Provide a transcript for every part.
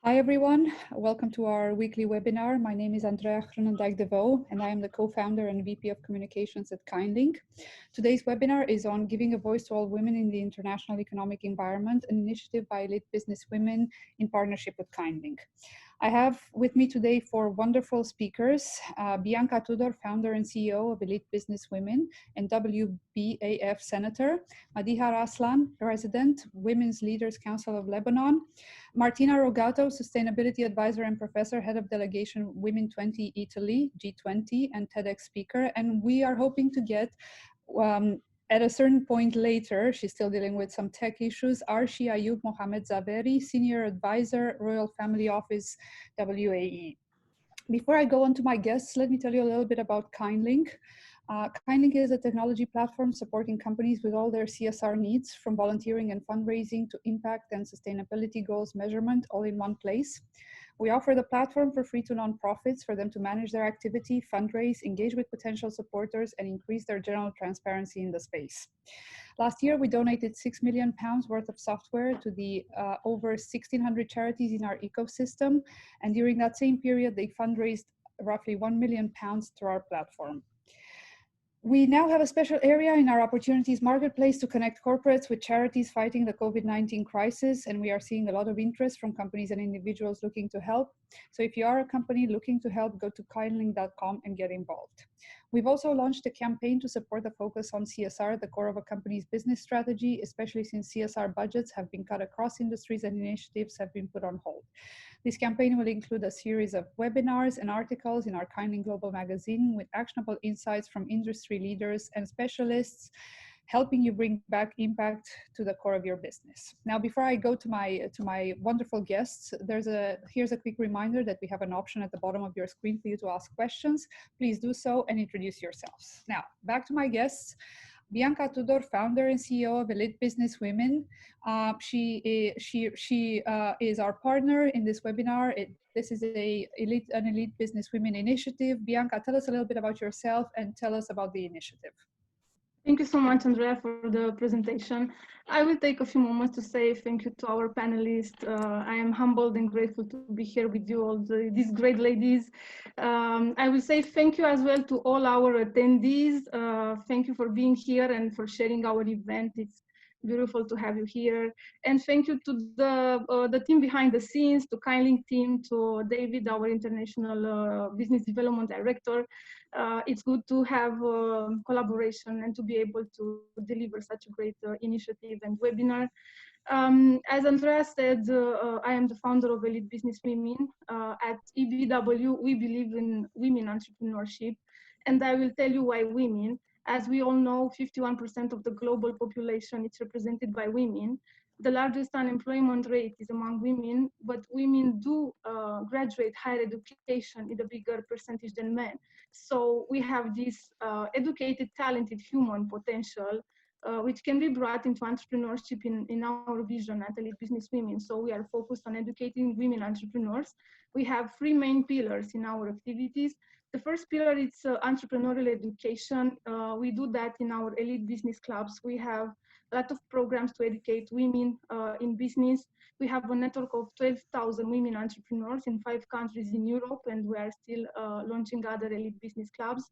Hi everyone, welcome to our weekly webinar. My name is Andrea Groenendijk de Vaux and I am the co-founder and VP of Communications at KindLink. Today's webinar is on giving a voice to all women in the international economic environment, an initiative by elite business women in partnership with KindLink. I have with me today four wonderful speakers, Bianca Tudor, founder and CEO of Elite Business Women and WBAF Senator, Madiha Raslan, President, Women's Leaders Council of Lebanon, Martina Rogato, Sustainability Advisor and Professor, Head of Delegation Women 20 Italy, G20, and TEDx speaker. And we are hoping to get, at a certain point later, she's still dealing with some tech issues, Arshi Ayub Mohamed Zaveri, Senior Advisor, Royal Family Office, WAE. Before I go on to my guests, let me tell you a little bit about KindLink. KindLink is a technology platform supporting companies with all their CSR needs, from volunteering and fundraising to impact and sustainability goals measurement, all in one place. We offer the platform for free to nonprofits for them to manage their activity, fundraise, engage with potential supporters, and increase their general transparency in the space. Last year, we donated £6 million worth of software to the over 1,600 charities in our ecosystem. And during that same period, they fundraised roughly £1 million through our platform. We now have a special area in our opportunities marketplace to connect corporates with charities fighting the COVID-19 crisis, and we are seeing a lot of interest from companies and individuals looking to help. So if you are a company looking to help, go to kindlink.com and get involved. We've also launched a campaign to support the focus on CSR at the core of a company's business strategy, especially since CSR budgets have been cut across industries and initiatives have been put on hold. This campaign will include a series of webinars and articles in our KindLink Global magazine with actionable insights from industry leaders and specialists, helping you bring back impact to the core of your business. Now, before I go to my wonderful guests, here's a quick reminder that we have an option at the bottom of your screen for you to ask questions. Please do so and introduce yourselves. Now, back to my guests. Bianca Tudor, founder and CEO of Elite Business Women. She is our partner in this webinar. This is an Elite Business Women initiative. Bianca, tell us a little bit about yourself and tell us about the initiative. Thank you so much, Andrea, for the presentation. I will take a few moments to say thank you to our panelists. I am humbled and grateful to be here with you, all these great ladies. I will say thank you as well to all our attendees. Thank you for being here and for sharing our event. It's beautiful to have you here. And thank you to the team behind the scenes, to KindLink team, to David, our International Business Development Director. It's good to have collaboration and to be able to deliver such a great initiative and webinar. As Andrea said, I am the founder of Elite Business Women. At EBW, we believe in women entrepreneurship, and I will tell you why women. As we all know, 51% of the global population is represented by women. The largest unemployment rate is among women, but women do graduate higher education in a bigger percentage than men. So we have this educated, talented human potential, which can be brought into entrepreneurship in our vision at Elite Business Women. So we are focused on educating women entrepreneurs. We have three main pillars in our activities. The first pillar is entrepreneurial education. We do that in our elite business clubs. We have a lot of programs to educate women in business. We have a network of 12,000 women entrepreneurs in 5 countries in Europe, and we are still launching other elite business clubs.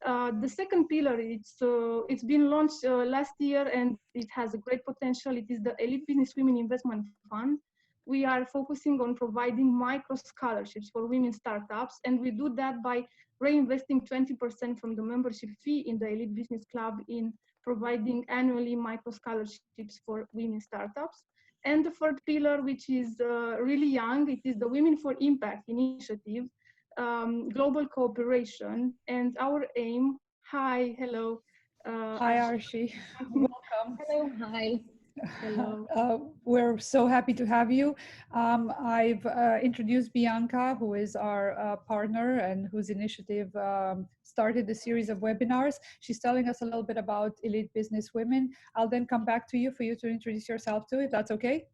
The second pillar, it's been launched last year and it has a great potential. It is the Elite Business Women Investment Fund. We are focusing on providing micro scholarships for women startups, and we do that by reinvesting 20% from the membership fee in the Elite Business Club in providing annually micro scholarships for women startups. And the third pillar, which is really young, it is the Women for Impact initiative, global cooperation, and our aim. Hi, hello. Hi, Arshi. Welcome. Hello, hi. Hello. We're so happy to have you. I've introduced Bianca, who is our partner and whose initiative started a series of webinars. She's telling us a little bit about Elite Business Women. I'll then come back to you for you to introduce yourself too, if that's okay.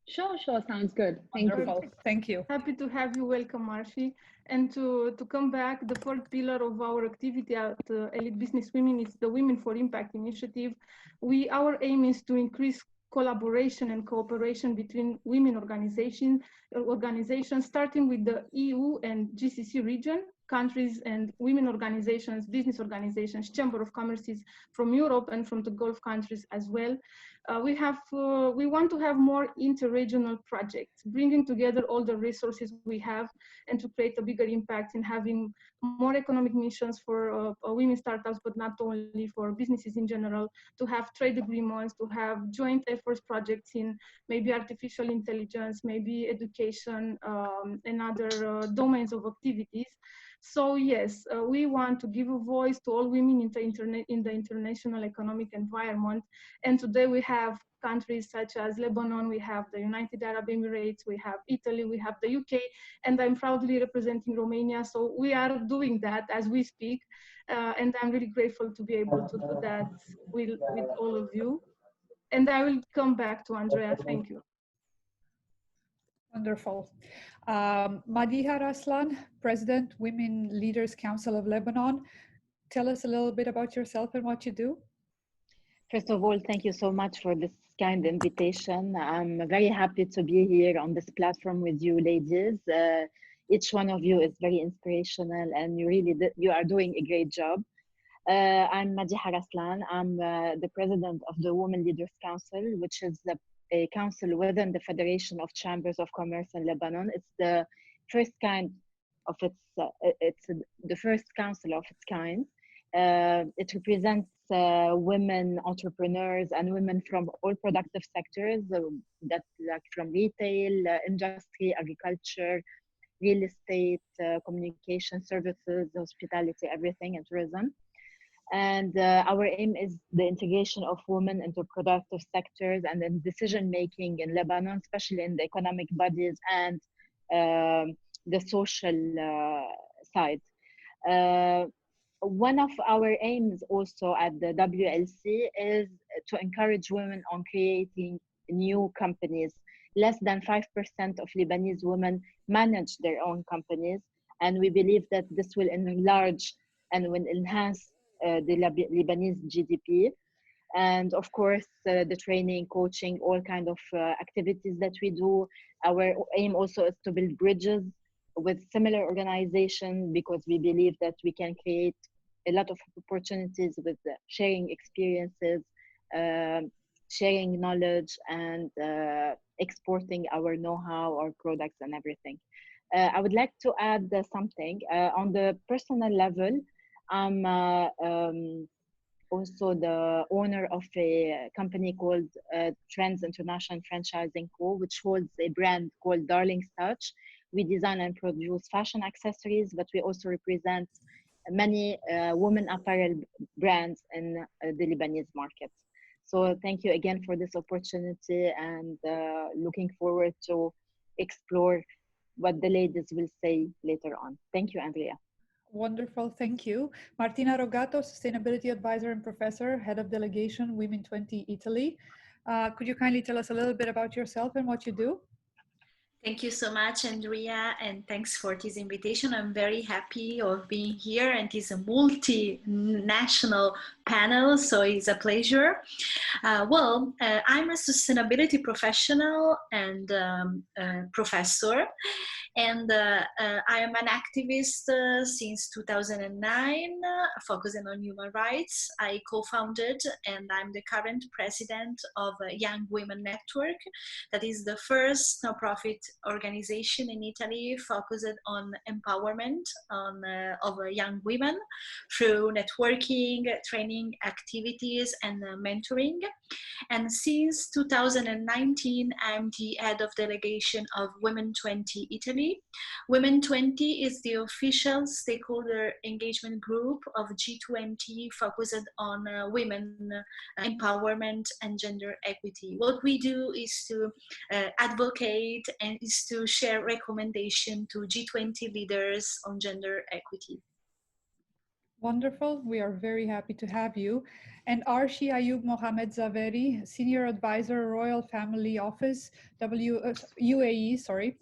Sure, sounds good. Thank Wonderful. you. Thank you. Happy to have you. Welcome, Arshi. And to come back, the third pillar of our activity at Elite Business Women is the Women for Impact initiative. Our aim is to increase collaboration and cooperation between women organizations, starting with the EU and GCC region, countries and women organizations, business organizations, Chamber of Commerces from Europe and from the Gulf countries as well. We want to have more interregional projects, bringing together all the resources we have and to create a bigger impact in having more economic missions for women startups, but not only, for businesses in general, to have trade agreements, to have joint efforts projects in maybe artificial intelligence, maybe education, and other domains of activities. So yes, we want to give a voice to all women in the international economic environment. And today we have countries such as Lebanon, we have the United Arab Emirates, we have Italy, we have the UK, and I'm proudly representing Romania. So we are doing that as we speak. And I'm really grateful to be able to do that with all of you. And I will come back to Andrea. Thank you. Wonderful. Madiha Raslan, President, Women Leaders Council of Lebanon. Tell us a little bit about yourself and what you do. First of all, thank you so much for this kind invitation. I'm very happy to be here on this platform with you ladies. Each one of you is very inspirational and you are doing a great job. I'm Madiha Raslan. I'm the president of the Women Leaders Council, which is a council within the Federation of Chambers of Commerce in Lebanon. It's the first kind of the first council of its kind. It represents women entrepreneurs and women from all productive sectors, that like from retail, industry, agriculture, real estate, communication services, hospitality, everything, and tourism. And our aim is the integration of women into productive sectors and in decision making in Lebanon, especially in the economic bodies and the social side. One of our aims also at the WLC is to encourage women on creating new companies. Less than 5% of Lebanese women manage their own companies, and we believe that this will enlarge and will enhance the Lebanese GDP. And of course, the training, coaching, all kind of activities that we do. Our aim also is to build bridges with similar organizations, because we believe that we can create a lot of opportunities with sharing experiences, sharing knowledge, and exporting our know-how, our products, and everything. I would like to add something. On the personal level, I'm also the owner of a company called Trends International Franchising Co., which holds a brand called Darling's Touch. We design and produce fashion accessories, but we also represent many women apparel brands in the Lebanese market. So thank you again for this opportunity, and looking forward to explore what the ladies will say later on. Thank you, Andrea. Wonderful, thank you. Martina Rogato, Sustainability Advisor and Professor, Head of Delegation, Women 20 Italy. Could you kindly tell us a little bit about yourself and what you do? Thank you so much, Andrea, and thanks for this invitation. I'm very happy of being here, and it's a multinational panel, so it's a pleasure. I'm a sustainability professional and professor, and I am an activist since 2009, focusing on human rights. I co-founded and I'm the current president of Young Women Network. That is the first nonprofit organization in Italy focused on empowerment of young women through networking, training activities, and mentoring. And since 2019, I'm the head of delegation of Women 20 Italy. Women 20 is the official stakeholder engagement group of G20 focused on women empowerment and gender equity. What we do is to advocate and is to share recommendation to G20 leaders on gender equity. Wonderful. We are very happy to have you. And Arshi Ayub Mohamed Zaveri, Senior Advisor, Royal Family Office, UAE, sorry.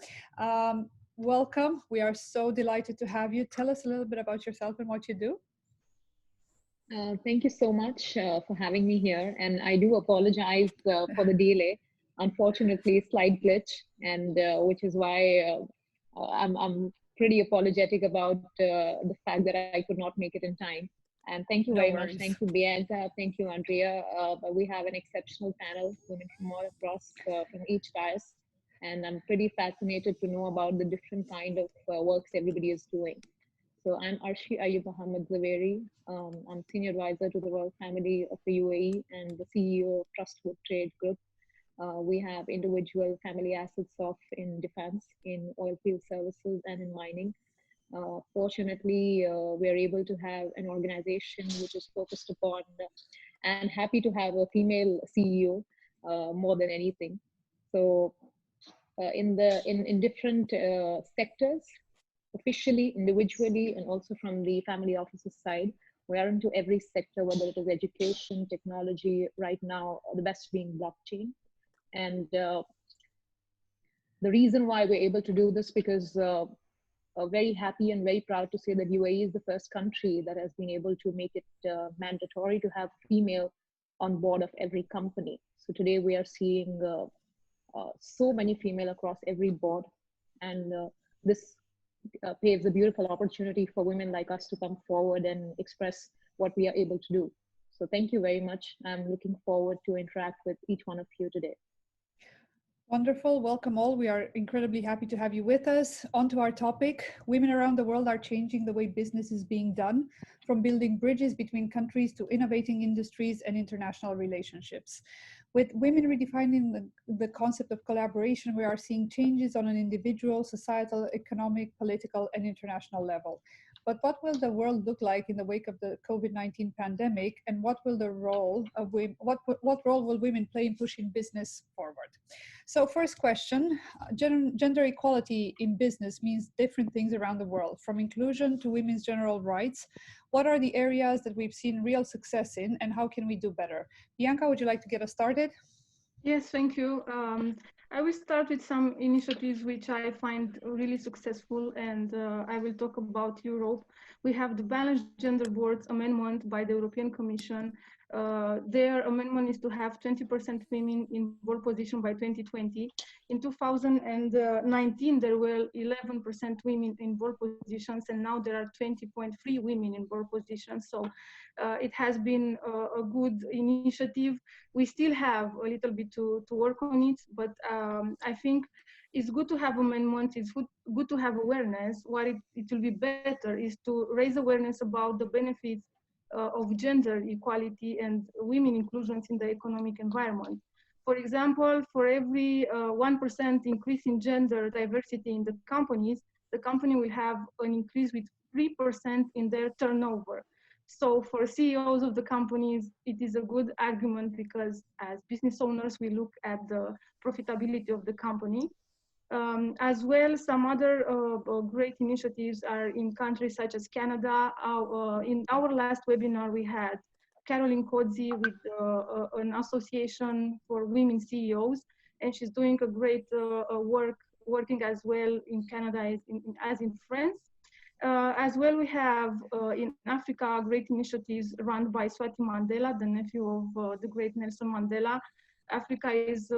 Welcome. We are so delighted to have you. Tell us a little bit about yourself and what you do. Thank you so much for having me here. And I do apologize for the delay. Unfortunately, slight glitch, and which is why I'm pretty apologetic about the fact that I could not make it in time. And thank you No very much. worries. Thank you, Bianca. Thank you, Andrea. But we have an exceptional panel, women from all across, from each dais. And I'm pretty fascinated to know about the different kind of works everybody is doing. So I'm Arshi Ayub Mohammed Zaveri. I'm senior advisor to the royal family of the UAE and the CEO of Trustwood Trade Group. We have individual family assets of in defense, in oil field services, and in mining. Fortunately, we are able to have an organization which is focused upon, and happy to have a female CEO more than anything. So in different sectors, officially, individually, and also from the family offices side. We are into every sector, whether it is education, technology, right now, the best being blockchain. And the reason why we're able to do this, because very happy and very proud to say that UAE is the first country that has been able to make it mandatory to have female on board of every company. So today we are seeing so many female across every board, and this paves a beautiful opportunity for women like us to come forward and express what we are able to do. So thank you very much. I'm looking forward to interact with each one of you today. Wonderful. Welcome all. We are incredibly happy to have you with us. On to our topic. Women around the world are changing the way business is being done, from building bridges between countries to innovating industries and international relationships. With women redefining the concept of collaboration, we are seeing changes on an individual, societal, economic, political, and international level. But what will the world look like in the wake of the COVID-19 pandemic, and what will the role of women, what role will women play in pushing business forward? So first question, gender equality in business means different things around the world, from inclusion to women's general rights. What are the areas that we've seen real success in, and how can we do better? Bianca, would you like to get us started? Yes, thank you. I will start with some initiatives which I find really successful, and I will talk about Europe. We have the Balanced Gender Boards Amendment by the European Commission. Their amendment is to have 20% women in board position by 2020. In 2019, there were 11% women in board positions, and now there are 20.3 women in board positions. So it has been a good initiative. We still have a little bit to work on it, but I think it's good to have amendments, it's good to have awareness. What it will be better is to raise awareness about the benefits of gender equality and women inclusions in the economic environment. For example, for every 1% increase in gender diversity in the companies, the company will have an increase with 3% in their turnover. So for CEOs of the companies, it is a good argument because as business owners, we look at the profitability of the company. As well, some other great initiatives are in countries such as Canada. In our last webinar, we had Caroline Kodzi with an association for women CEOs, and she's doing a great working as well in Canada as in France. As well, we have in Africa great initiatives run by Swati Mandela, the nephew of the great Nelson Mandela. Africa is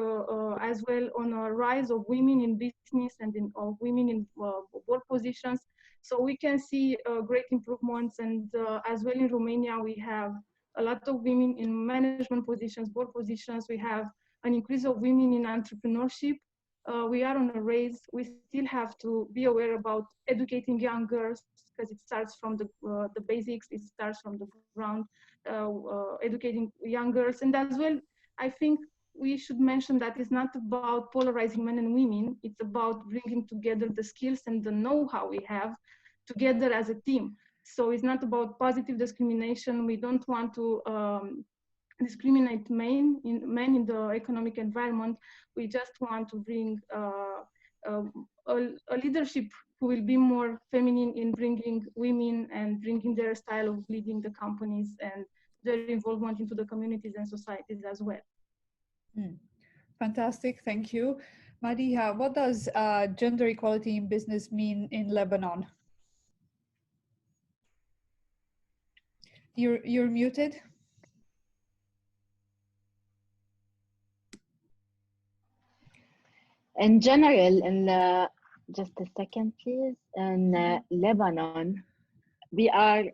as well on a rise of women in business and of women in board positions. So we can see great improvements. And as well in Romania, we have a lot of women in management positions, board positions. We have an increase of women in entrepreneurship. We are on a race. We still have to be aware about educating young girls because it starts from the basics. It starts from the ground, educating young girls. And as well, I think we should mention that it's not about polarizing men and women. It's about bringing together the skills and the know-how we have together as a team. So it's not about positive discrimination. We don't want to discriminate men in the economic environment. We just want to bring a leadership who will be more feminine in bringing women and bringing their style of leading the companies and their involvement into the communities and societies as well. Fantastic, thank you. Madiha, what does gender equality in business mean in Lebanon? You're muted. In general, just a second, please. In Lebanon, we are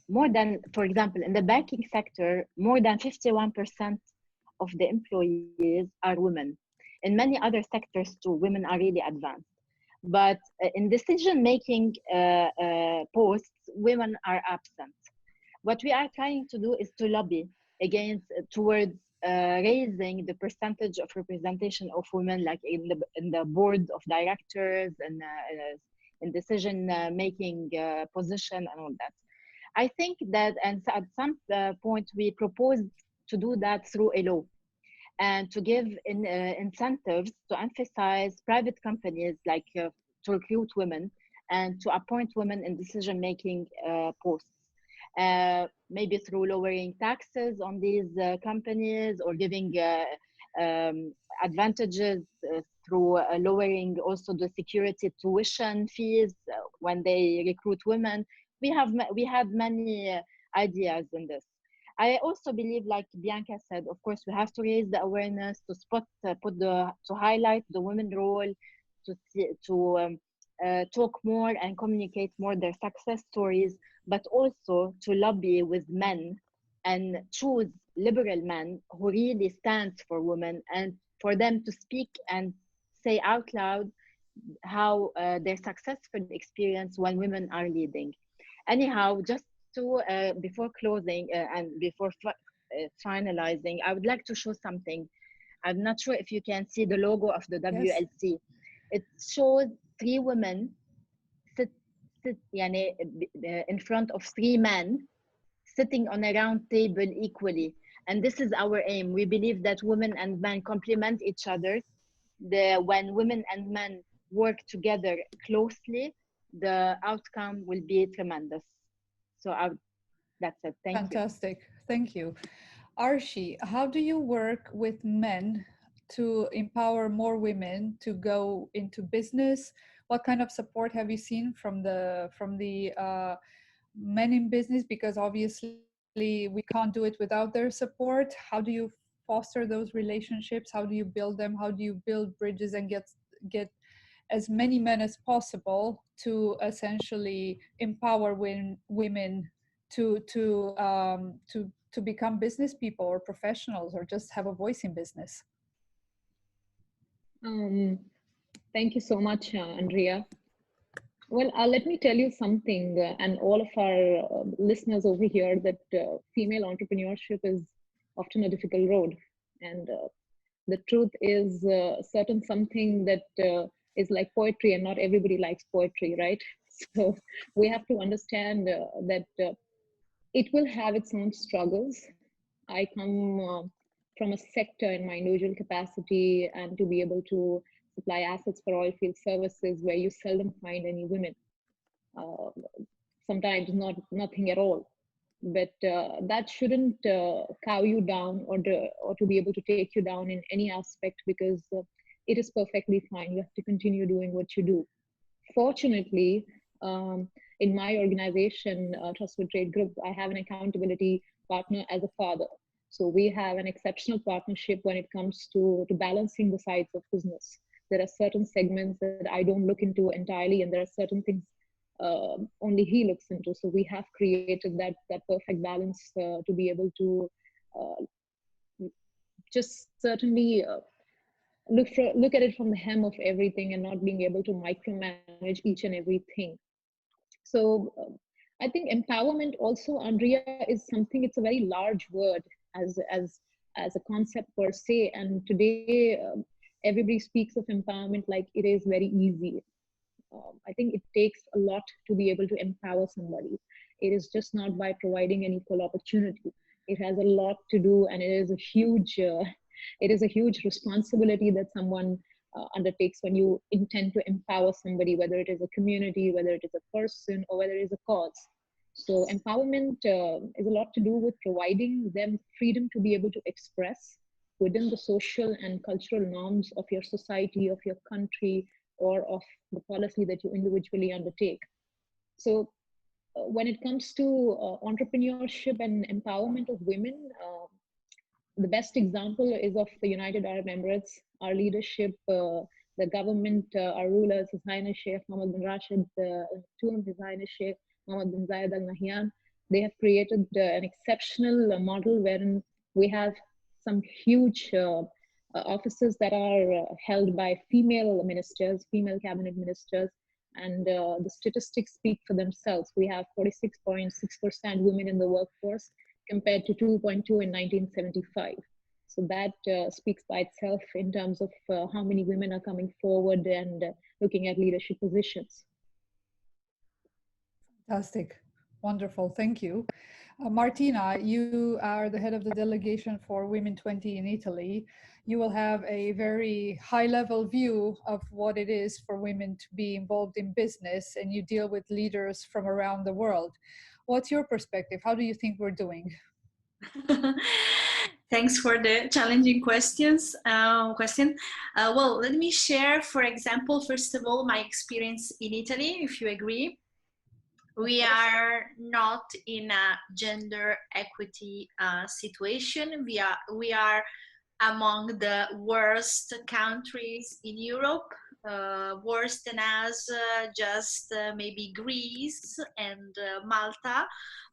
more than, for example, in the banking sector, more than 51% of the employees are women. In many other sectors too, women are really advanced. But in decision-making posts, women are absent. What we are trying to do is to lobby towards raising the percentage of representation of women, like in the board of directors and in decision making position and all that. I think that, and at some point we proposed to do that through a law and to give incentives to emphasize private companies like to recruit women and to appoint women in decision making posts. Maybe through lowering taxes on these companies or giving advantages through lowering also the security tuition fees when they recruit women. We had many ideas in this. I also believe, like Bianca said, of course, we have to raise the awareness to to highlight the women role, to talk more and communicate more their success stories, but also to lobby with men and choose liberal men who really stands for women and for them to speak and say out loud how their successful experience when women are leading. Anyhow, just to before closing and before finalizing, I would like to show something. I'm not sure if you can see the logo of the WLC. Yes. It shows three women sit in front of three men sitting on a round table equally. And this is our aim. We believe that women and men complement each other. When women and men work together closely, the outcome will be tremendous. So that's it. Thank you. Fantastic. Thank you. Arshi, how do you work with men to empower more women to go into business? What kind of support have you seen from the men in business? Because obviously we can't do it without their support. How do you foster those relationships? How do you build them? How do you build bridges and get as many men as possible to essentially empower women to become business people or professionals or just have a voice in business? Thank you so much, Andrea. Well, let me tell you something, and all of our listeners over here, that female entrepreneurship is often a difficult road. And the truth is certain something that is like poetry, and not everybody likes poetry, right? So we have to understand that it will have its own struggles. I come from a sector in my individual capacity, and to be able to supply assets for oil field services where you seldom find any women. Sometimes nothing at all. But that shouldn't cow you down or to be able to take you down in any aspect, because it is perfectly fine. You have to continue doing what you do. Fortunately, in my organization, Trustful Trade Group, I have an accountability partner as a father. So we have an exceptional partnership when it comes to balancing the sides of business. There are certain segments that I don't look into entirely, and there are certain things only he looks into. So we have created that perfect balance to be able to just certainly look at it from the hem of everything and not being able to micromanage each and everything. So I think empowerment also, Andrea, is something, it's a very large word as a concept per se. And today everybody speaks of empowerment like it is very easy. I think it takes a lot to be able to empower somebody. It is just not by providing an equal opportunity. It has a lot to do, and it is a huge responsibility that someone undertakes when you intend to empower somebody, whether it is a community, whether it is a person, or whether it is a cause. So empowerment is a lot to do with providing them freedom to be able to express within the social and cultural norms of your society, of your country, or of the policy that you individually undertake. So when it comes to entrepreneurship and empowerment of women, the best example is of the United Arab Emirates. Our leadership, the government, our rulers, His Highness Sheikh Mohammed bin Rashid, the tomb His Highness Sheikh Mohammed bin Zayed Al Nahyan, they have created an exceptional model wherein we have some huge offices that are held by female ministers, female cabinet ministers, and the statistics speak for themselves. We have 46.6% women in the workforce compared to 2.2 in 1975. So that speaks by itself in terms of how many women are coming forward and looking at leadership positions. Fantastic. Wonderful. Thank you. Martina, you are the head of the delegation for Women 20 in Italy. You will have a very high level view of what it is for women to be involved in business, and you deal with leaders from around the world. What's your perspective? How do you think we're doing? Thanks for the challenging questions. Well, let me share, for example, first of all, my experience in Italy, if you agree. We are not in a gender equity situation. We are among the worst countries in Europe, worse than us, just maybe Greece and Malta,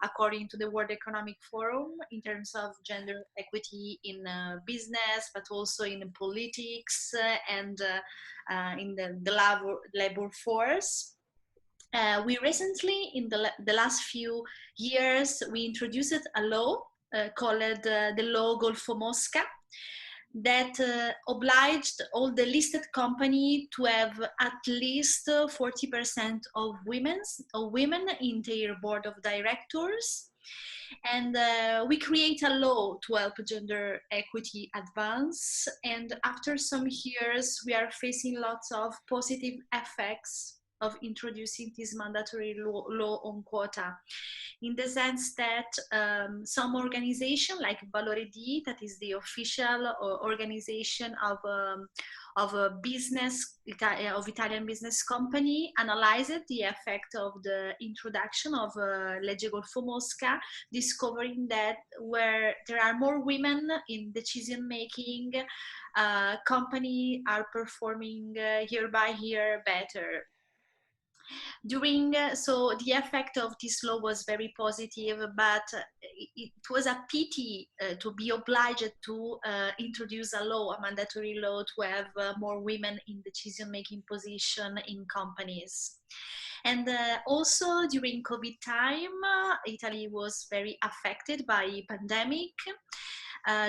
according to the World Economic Forum, in terms of gender equity in business, but also in politics and in the labor force. We recently, in the last few years, we introduced a law called the Law Golfo Mosca, that obliged all the listed company to have at least 40% of women in their board of directors. And we create a law to help gender equity advance. And after some years, we are facing lots of positive effects of introducing this mandatory law on quota, in the sense that some organization like Valore D, that is the official organization of a business, of Italian business company, analyzed the effect of the introduction of Legge Golfo Mosca, discovering that where there are more women in decision making, companies are performing year by year better. So the effect of this law was very positive, but it was a pity to be obliged to introduce a law, a mandatory law, to have more women in decision-making position in companies. And also during COVID time, Italy was very affected by pandemic.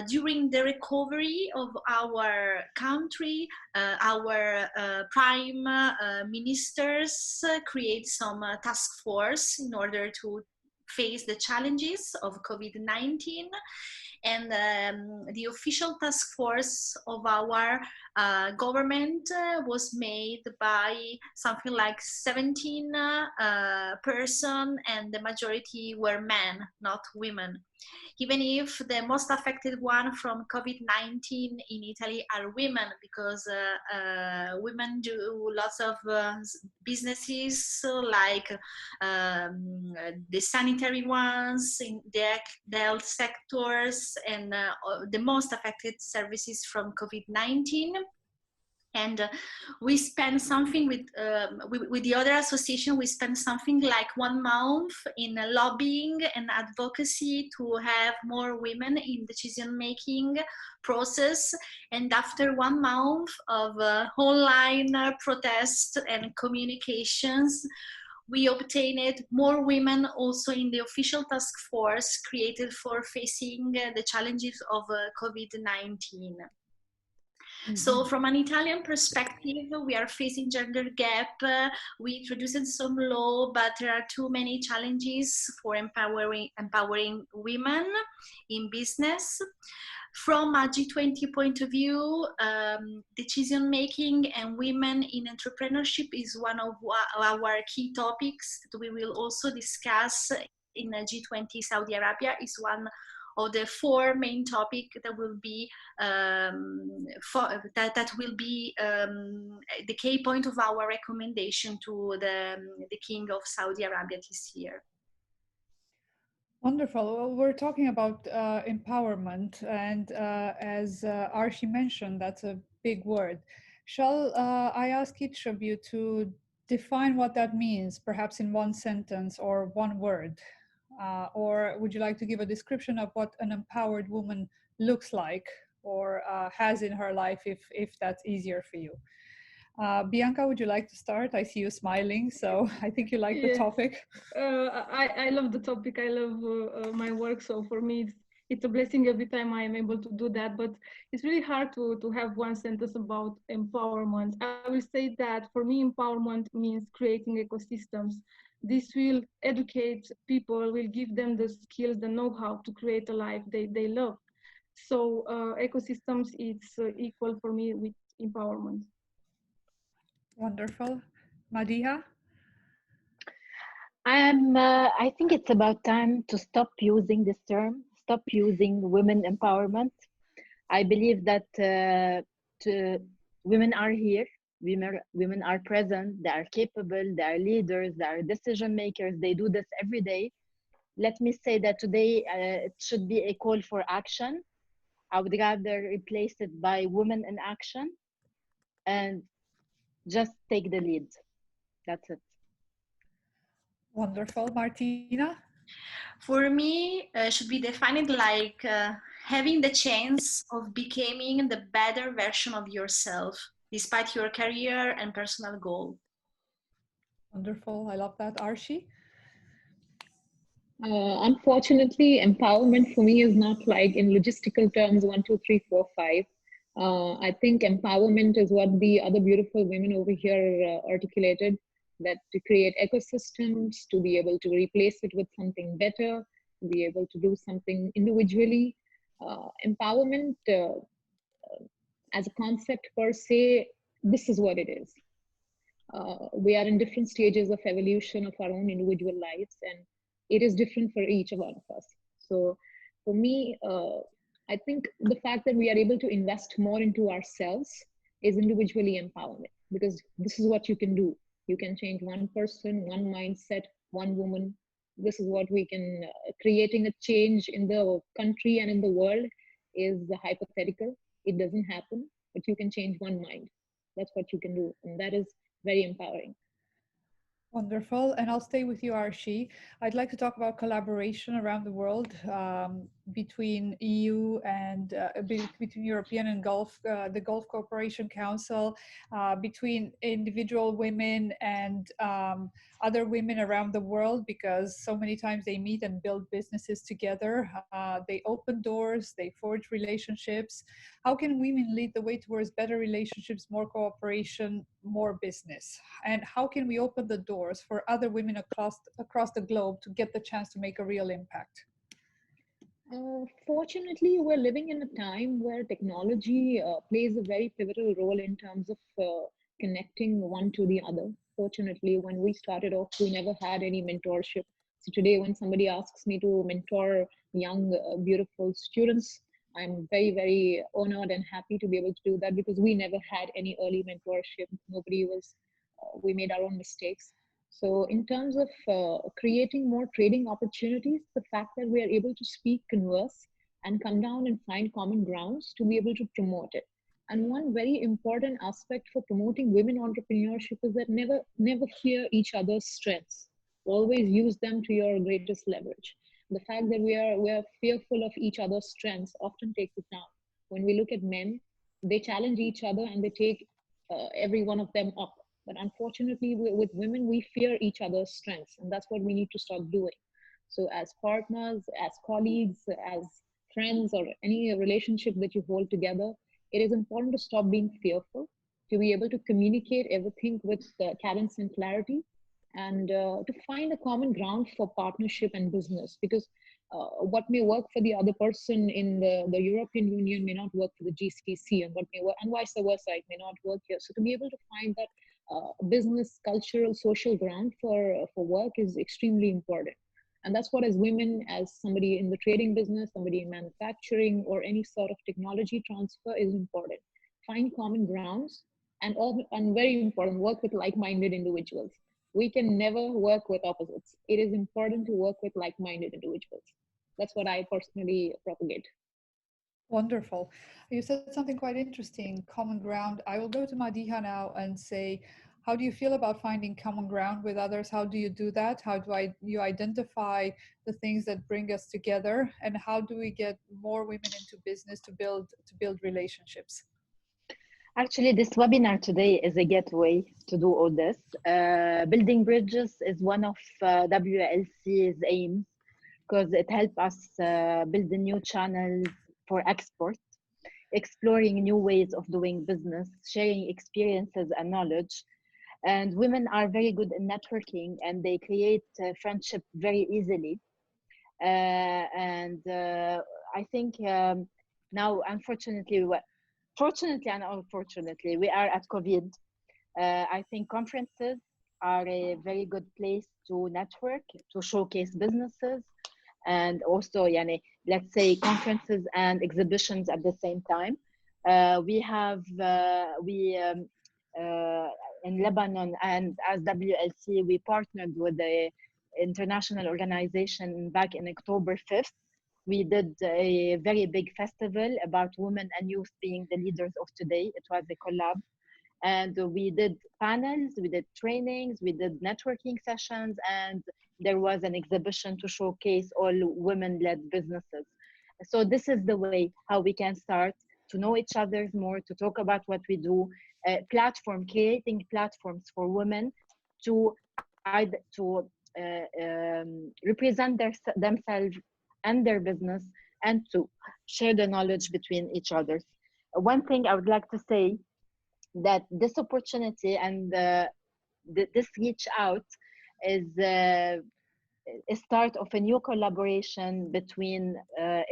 During the recovery of our country, our prime ministers create some task force in order to face the challenges of COVID-19. And the official task force of our government was made by something like 17 person, and the majority were men, not women. Even if the most affected one from COVID-19 in Italy are women, because women do lots of businesses, like the sanitary ones, in the health sectors, and the most affected services from COVID-19. And we spend something with the other association, we spend something like 1 month in lobbying and advocacy to have more women in decision-making process. And after 1 month of online protests and communications, we obtained more women also in the official task force created for facing the challenges of COVID-19. So from an Italian perspective, we are facing gender gap. We introduced some law, but there are too many challenges for empowering women in business. From a G20 point of view, decision making and women in entrepreneurship is one of our key topics that we will also discuss in G20. Saudi Arabia is one of the 4 main topics that will be the key point of our recommendation to the King of Saudi Arabia this year. Wonderful. Well, we're talking about empowerment, and as Archie mentioned, that's a big word. Shall I ask each of you to define what that means, perhaps in one sentence or one word? Or would you like to give a description of what an empowered woman looks like or has in her life, if that's easier for you? Bianca, would you like to start? I see you smiling, so I think you like the Yeah, topic. I love the topic. I love my work. So for me, it's a blessing every time I am able to do that. But it's really hard to have one sentence about empowerment. I will say that for me, empowerment means creating ecosystems. This will educate people, will give them the skills, the know-how to create a life they love. So ecosystems, it's equal for me with empowerment. Wonderful. Madiha? I think it's about time to stop using this term, stop using women empowerment. I believe that to, women are here, women are present, they are capable, they are leaders, they are decision makers, they do this every day. Let me say that today it should be a call for action. I would rather replace it by women in action and just take the lead. That's it. Wonderful. Martina? For me, should be defined like having the chance of becoming the better version of yourself, despite your career and personal goal. Wonderful. I love that. Archie? Unfortunately, empowerment for me is not like in logistical terms 1, 2, 3, 4, 5. I think empowerment is what the other beautiful women over here articulated, that to create ecosystems, to be able to replace it with something better, to be able to do something individually. Empowerment as a concept per se, this is what it is. We are in different stages of evolution of our own individual lives, and it is different for each one of us. So for me, I think the fact that we are able to invest more into ourselves is individually empowerment, because this is what you can do. You can change one person, one mindset, one woman. This is what we can creating a change in the country and in the world is hypothetical. It doesn't happen, but you can change one mind. That's what you can do, and that is very empowering. Wonderful. And I'll stay with you, Archie. I'd like to talk about collaboration around the world between EU and between European and the Gulf Cooperation Council, between individual women and other women around the world, because so many times they meet and build businesses together. They open doors, they forge relationships. How can women lead the way towards better relationships, more cooperation, more business? And how can we open the doors for other women across the globe to get the chance to make a real impact? Fortunately, we're living in a time where technology plays a very pivotal role in terms of connecting one to the other. Fortunately, when we started off, we never had any mentorship. So today, when somebody asks me to mentor young, beautiful students, I'm very, very honored and happy to be able to do that, because we never had any early mentorship. Nobody was, we made our own mistakes. So, in terms of creating more trading opportunities, the fact that we are able to speak, converse, and come down and find common grounds to be able to promote it. And one very important aspect for promoting women entrepreneurship is that never fear each other's strengths. Always use them to your greatest leverage. The fact that we are fearful of each other's strengths often takes it down. When we look at men, they challenge each other and they take every one of them up, but unfortunately, with women, we fear each other's strengths, and that's what we need to start doing. So, as partners, as colleagues, as friends, or any relationship that you hold together, it is important to stop being fearful, to be able to communicate everything with cadence and clarity, and to find a common ground for partnership and business. Because what may work for the other person in the European Union may not work for the GCC, and what may work, and vice versa, it may not work here. So to be able to find that business, cultural, social ground for work is extremely important. And that's what, as women, as somebody in the trading business, somebody in manufacturing, or any sort of technology transfer, is important. Find common grounds, and very important, work with like-minded individuals. we can never work with opposites. It is important to work with like-minded individuals. That's what I personally propagate. Wonderful. You said something quite interesting, common ground. I will go to Madiha now and say, how do you feel about finding common ground with others? How do you do that? How do you identify the things that bring us together? And how do we get more women into business to build relationships? Actually, this webinar today is a gateway to do all this. Building bridges is one of WLC's aims because it helps us build a new channels for export, exploring new ways of doing business, sharing experiences and knowledge. And women are very good in networking and they create friendship very easily. And I think now, unfortunately, fortunately and unfortunately, we are at COVID. I think conferences are a very good place to network, to showcase businesses, and also, yani, let's say, conferences and exhibitions at the same time. We have, in Lebanon and as WLC, we partnered with the international organization back in October 5th. We did a very big festival about women and youth being the leaders of today. It was a collab. And we did panels, we did trainings, we did networking sessions, and there was an exhibition to showcase all women-led businesses. So this is the way how we can start to know each other more, to talk about what we do, creating platforms for women to represent themselves and their business, and to share the knowledge between each other. One thing I would like to say, that this opportunity and this reach out is a start of a new collaboration between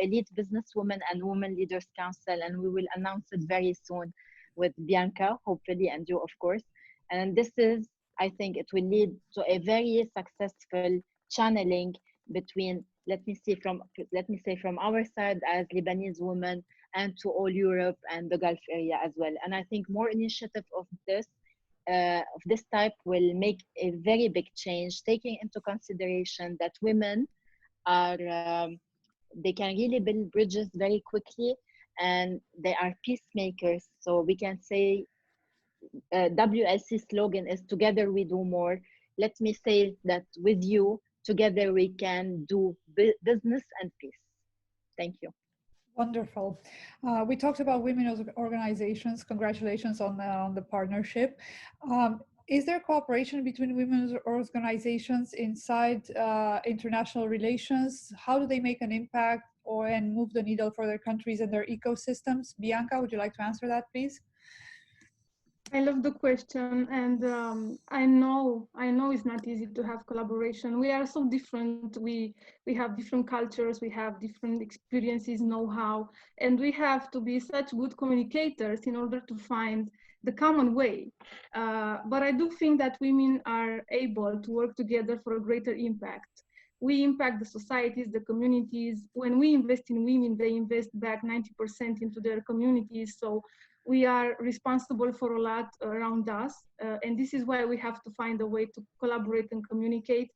Elite Businesswomen and Women Leaders Council, and we will announce it very soon with Bianca, hopefully, and you, of course. And this is, I think, it will lead to a very successful channeling between, let me say from our side as Lebanese women, and to all Europe and the Gulf area as well. And I think more initiative of this type will make a very big change, taking into consideration that women are, they can really build bridges very quickly, and they are peacemakers. So we can say WLC slogan is "Together we do more." Let me say that with you, together we can do business and peace. Thank you. Wonderful. We talked about women organizations. Congratulations on the partnership. Is there cooperation between women's organizations inside international relations? How do they make an impact and move the needle for their countries and their ecosystems? Bianca, would you like to answer that, please? I love the question, and I know it's not easy to have collaboration. We are so different. We have different cultures, we have different experiences, know-how, and we have to be such good communicators in order to find the common way. But I do think that women are able to work together for a greater impact. We impact the societies, the communities. When we invest in women, they invest back 90% into their communities. So we are responsible for a lot around us. And this is why we have to find a way to collaborate and communicate.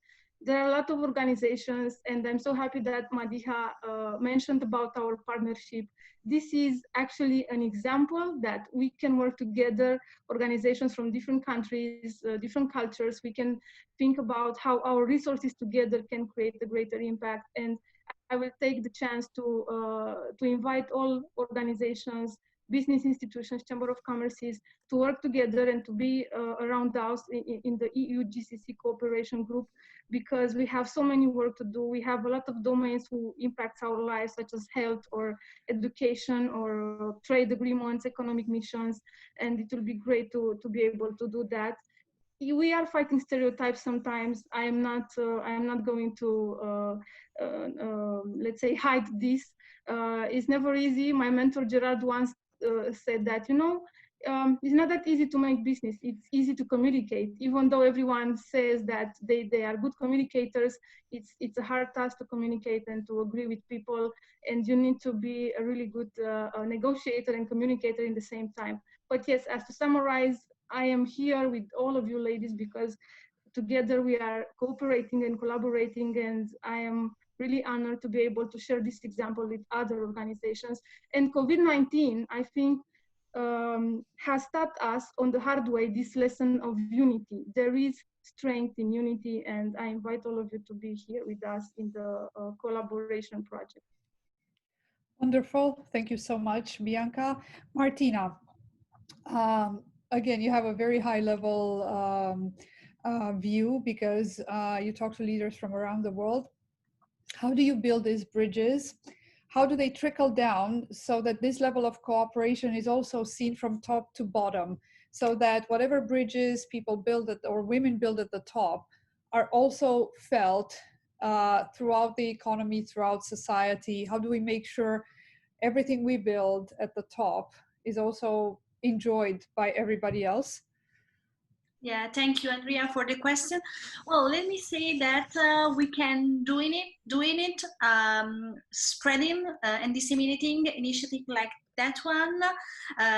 There are a lot of organizations, and I'm so happy that Madiha mentioned about our partnership. This is actually an example that we can work together, organizations from different countries, different cultures. We can think about how our resources together can create a greater impact. And I will take the chance to invite all organizations, business institutions, Chamber of Commerces, to work together and to be around us in the EU GCC cooperation group, because we have so many work to do. We have a lot of domains who impacts our lives, such as health or education or trade agreements, economic missions, and it will be great to be able to do that. We are fighting stereotypes sometimes. I am not going to let's say hide this. It's never easy. My mentor Gerard once said that, it's not that easy to make business. It's easy to communicate. Even though everyone says that they are good communicators, it's a hard task to communicate and to agree with people. And you need to be a really good negotiator and communicator in the same time. But yes, as to summarize, I am here with all of you ladies because together we are cooperating and collaborating, and I am really honored to be able to share this example with other organizations. And COVID-19, I think, has taught us on the hard way this lesson of unity. There is strength in unity, and I invite all of you to be here with us in the collaboration project. Wonderful. Thank you so much, Bianca. Martina, again, you have a very high level view because you talk to leaders from around the world. How do you build these bridges? How do they trickle down so that this level of cooperation is also seen from top to bottom, so that whatever bridges people build at, or women build at the top are also felt throughout the economy, throughout society? How do we make sure everything we build at the top is also enjoyed by everybody else? Yeah, thank you, Andrea, for the question. Well, let me say that we can doing it, spreading and disseminating initiative like that one,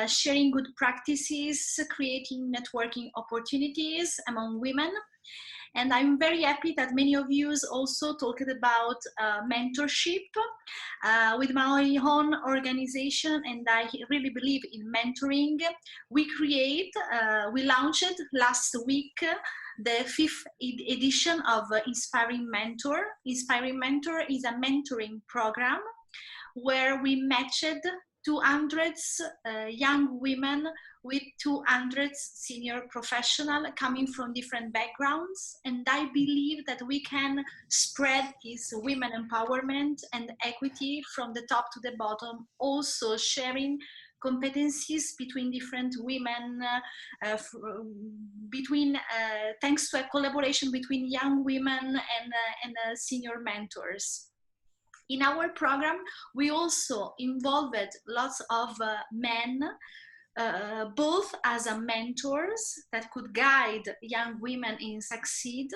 sharing good practices, creating networking opportunities among women. And I'm very happy that many of you also talked about mentorship with my own organization, and I really believe in mentoring. We launched last week the 5th edition of Inspiring Mentor. Inspiring Mentor is a mentoring program where we matched 200 young women with 200 senior professionals coming from different backgrounds. And I believe that we can spread this women empowerment and equity from the top to the bottom, also sharing competencies between different women, thanks to a collaboration between young women and senior mentors. In our program, we also involved lots of men, both as mentors that could guide young women in succeed.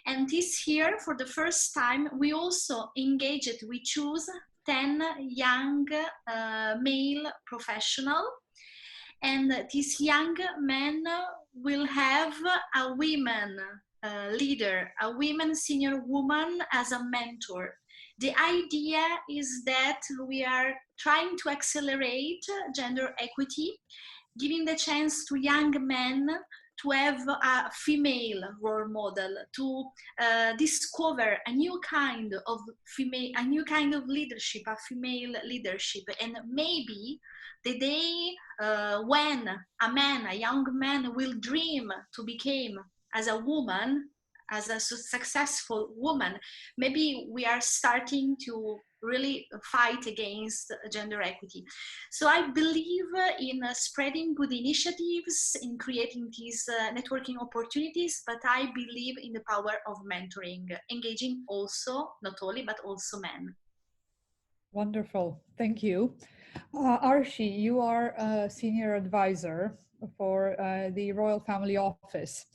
And this year, for the first time, we also we choose 10 young male professionals. And these young men will have a women leader, a women senior woman as a mentor. The idea is that we are trying to accelerate gender equity, giving the chance to young men to have a female role model, to discover a new kind of leadership, a female leadership. And maybe the day when a young man will dream to become as a woman, as a successful woman, maybe we are starting to really fight against gender equity. So I believe in spreading good initiatives, in creating these networking opportunities, but I believe in the power of mentoring, engaging also, not only, but also men. Wonderful, thank you. Arshi, you are a senior advisor for the Royal Family Office.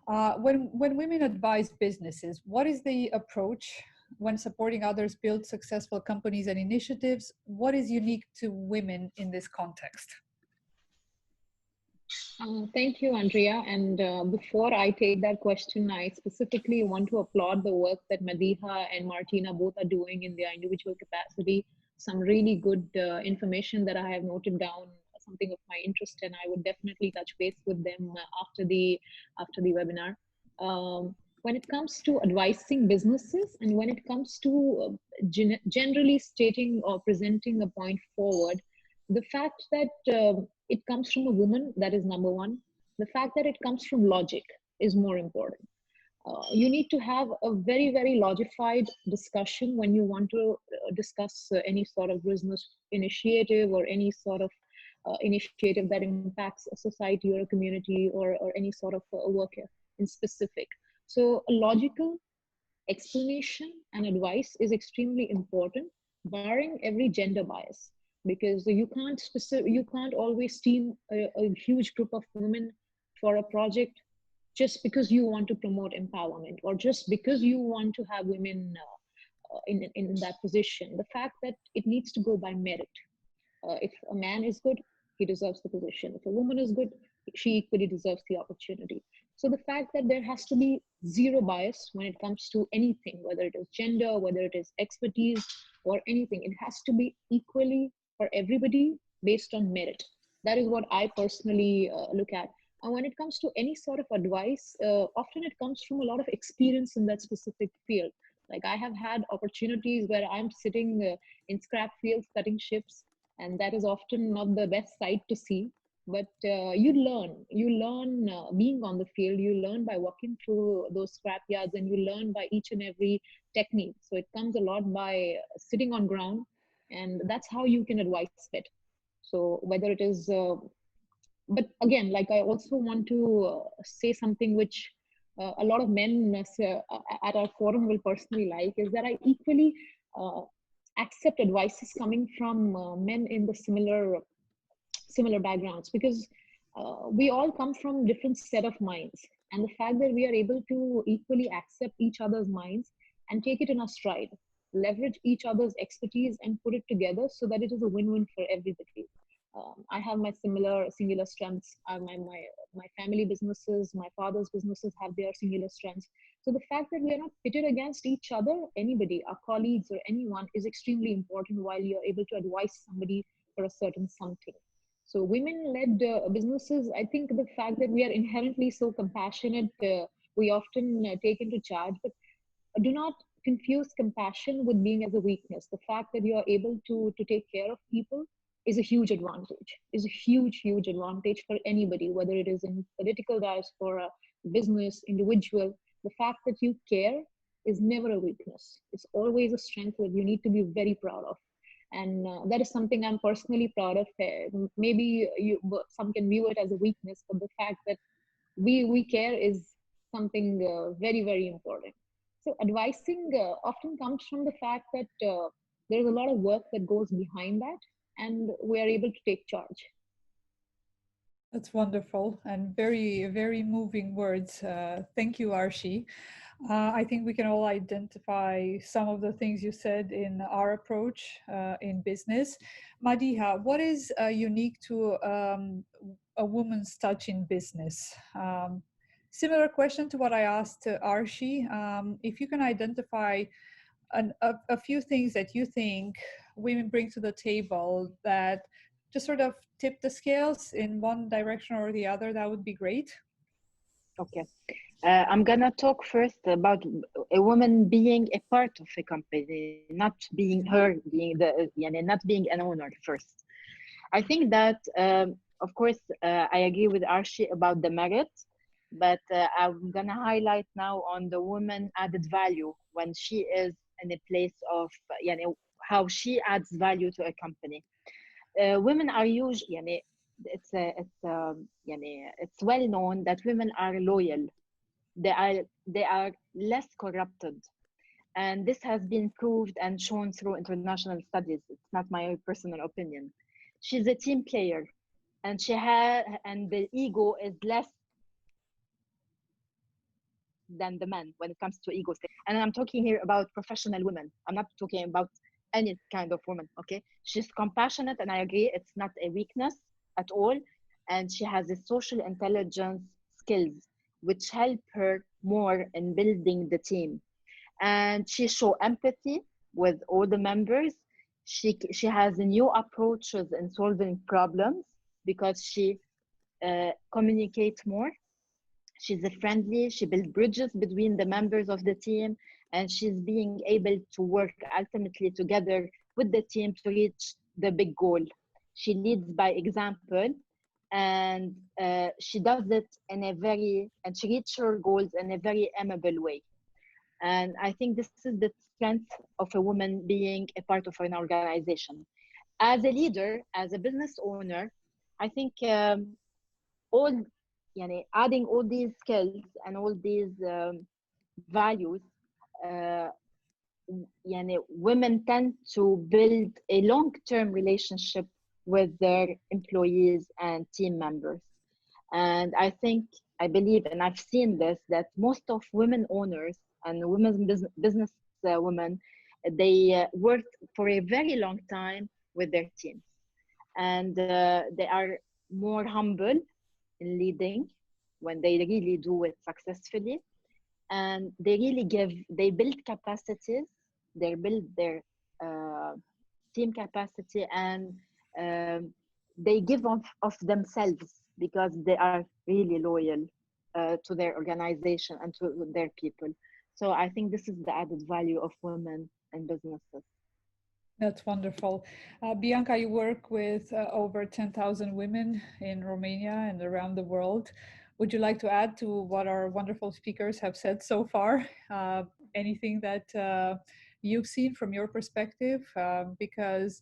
When women advise businesses, what is the approach when supporting others build successful companies and initiatives? What is unique to women in this context? Thank you, Andrea. And before I take that question, I specifically want to applaud the work that Madiha and Martina both are doing in their individual capacity. Some really good information that I have noted down, something of my interest, and I would definitely touch base with them after the webinar. When it comes to advising businesses, and when it comes to generally stating or presenting a point forward, the fact that it comes from a woman, that is number one. The fact that it comes from logic is more important. You need to have a very, very logified discussion when you want to discuss any sort of business initiative or any sort of initiative that impacts a society or a community or any sort of work in specific. So a logical explanation and advice is extremely important, barring every gender bias, because you can't always team a huge group of women for a project just because you want to promote empowerment or just because you want to have women in that position. The fact that it needs to go by merit. If a man is good, he deserves the position. If a woman is good, she equally deserves the opportunity. So the fact that there has to be zero bias when it comes to anything, whether it is gender, whether it is expertise or anything, it has to be equally for everybody based on merit. That is what I personally look at. And when it comes to any sort of advice, often it comes from a lot of experience in that specific field. Like I have had opportunities where I'm sitting in scrap fields cutting ships, and that is often not the best sight to see. But you learn being on the field. You learn by walking through those scrap yards, and you learn by each and every technique. So it comes a lot by sitting on ground, and that's how you can advise fit. So whether it is but again, like I also want to say something which a lot of men at our forum will personally like, is that I equally uh, accept advices coming from men in the similar backgrounds, because we all come from different set of minds, and the fact that we are able to equally accept each other's minds and take it in our stride, leverage each other's expertise and put it together so that it is a win-win for everybody. I have my singular strengths. My family businesses, my father's businesses have their singular strengths. So the fact that we are not pitted against each other, anybody, our colleagues or anyone, is extremely important while you're able to advise somebody for a certain something. So women-led businesses, I think the fact that we are inherently so compassionate, we often take into charge, but do not confuse compassion with being as a weakness. The fact that you are able to take care of people is a huge advantage, is a huge advantage for anybody, whether it is in political diaspora, business, individual. The fact that you care is never a weakness. It's always a strength that you need to be very proud of. And that is something I'm personally proud of. Maybe some can view it as a weakness, but the fact that we care is something very important. So advising often comes from the fact that there's a lot of work that goes behind that, and we are able to take charge. That's wonderful and very moving words. Thank you, Arshi. I think we can all identify some of the things you said in our approach in business. Madiha, what is unique to a woman's touch in business? Similar question to what I asked Arshi. If you can identify a few things that you think women bring to the table that just sort of tip the scales in one direction or the other, that would be great. Okay. I'm gonna talk first about a woman being a part of a company, not being her, being not being an owner first. I think that, of course, I agree with Arshi about the merit, but I'm gonna highlight now on the woman added value when she is in a place of, how she adds value to a company. Women are usually, it's well known that women are loyal. They are less corrupted, and this has been proved and shown through international studies. It's not my personal opinion. She's a team player, and and the ego is less than the man when it comes to ego. And I'm talking here about professional women. I'm not talking about any kind of woman. Okay, she's compassionate, and I agree, it's not a weakness at all. And she has a social intelligence skills which help her more in building the team. And she show empathy with all the members. She has new approaches in solving problems because she communicates more. She's friendly. She builds bridges between the members of the team, and she's being able to work ultimately together with the team to reach the big goal. She leads by example, and she does it and she reaches her goals in a very amiable way. And I think this is the strength of a woman being a part of an organization. As a leader, as a business owner, I think all, adding all these skills and all these values, uh, women tend to build a long-term relationship with their employees and team members. And I believe, and I've seen this, that most of women owners and women business women, they worked for a very long time with their teams. and they are more humble in leading when they really do it successfully, and they build capacities, they build their uh, team capacity, and um, they give of themselves because they are really loyal to their organization and to their people. So I think this is the added value of women in businesses. That's wonderful. Bianca, you work with over 10,000 women in Romania and around the world. Would you like to add to what our wonderful speakers have said so far? Anything that you've seen from your perspective? Because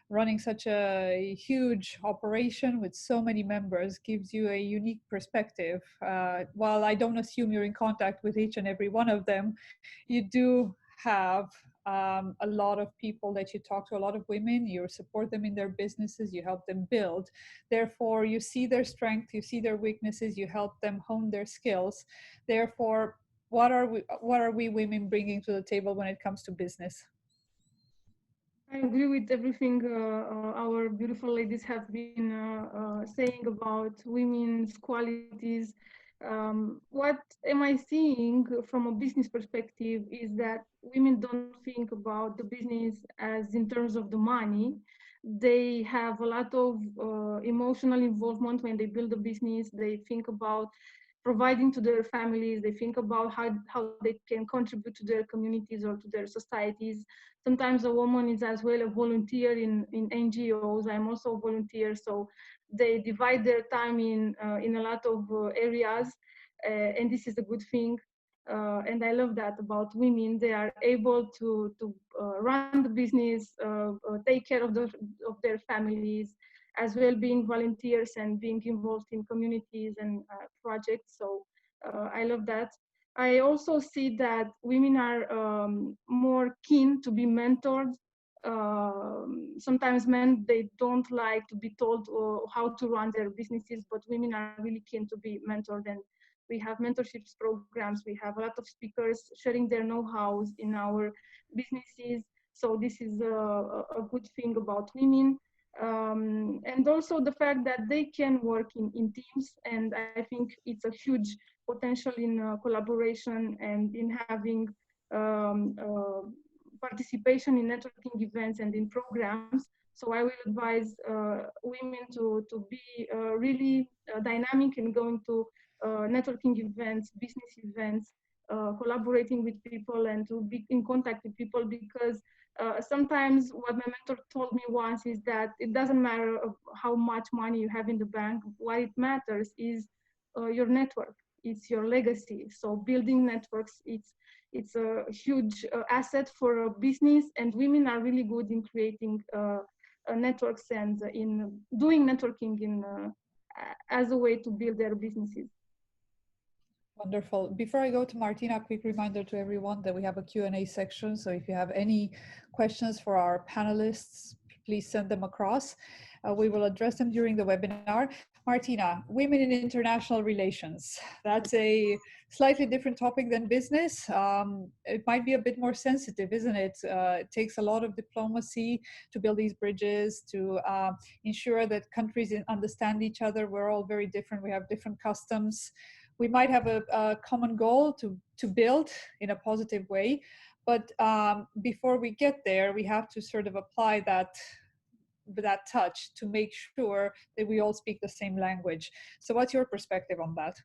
running such a huge operation with so many members gives you a unique perspective. While I don't assume you're in contact with each and every one of them, you do have a lot of people that you talk to, a lot of women, you support them in their businesses, you help them build. Therefore, you see their strength, you see their weaknesses, you help them hone their skills. Therefore, what are we women bringing to the table when it comes to business? I agree with everything our beautiful ladies have been saying about women's qualities. What am I seeing from a business perspective is that women don't think about the business as in terms of the money. They have a lot of emotional involvement when they build a business. They think about providing to their families. They think about how they can contribute to their communities or to their societies. Sometimes a woman is as well a volunteer in NGOs. I'm also a volunteer, so they divide their time in a lot of areas, and this is a good thing. And I love that about women. They are able to run the business, take care of their families, as well being volunteers and being involved in communities and projects. So I love that. I also see that women are more keen to be mentored. Sometimes men, they don't like to be told how to run their businesses, but women are really keen to be mentored. And we have mentorships programs. We have a lot of speakers sharing their know-hows in our businesses. So this is a good thing about women. And also the fact that they can work in teams. And I think it's a huge potential in collaboration and in having participation in networking events and in programs. So I will advise women to be really dynamic in going to networking events, business events, collaborating with people and to be in contact with people, because sometimes what my mentor told me once is that it doesn't matter how much money you have in the bank. What it matters is your network. It's your legacy. So building networks, it's a huge asset for a business, and women are really good in creating networks and in doing networking in as a way to build their businesses. Wonderful. Before I go to Martina, a quick reminder to everyone that we have a Q&A section. So if you have any questions for our panelists, please send them across. We will address them during the webinar. Martina, women in international relations. That's a slightly different topic than business. It might be a bit more sensitive, isn't it? It takes a lot of diplomacy to build these bridges, to ensure that countries understand each other. We're all very different. We have different customs. We might have a common goal to build in a positive way, but before we get there, we have to sort of apply that touch to make sure that we all speak the same language. So what's your perspective on that?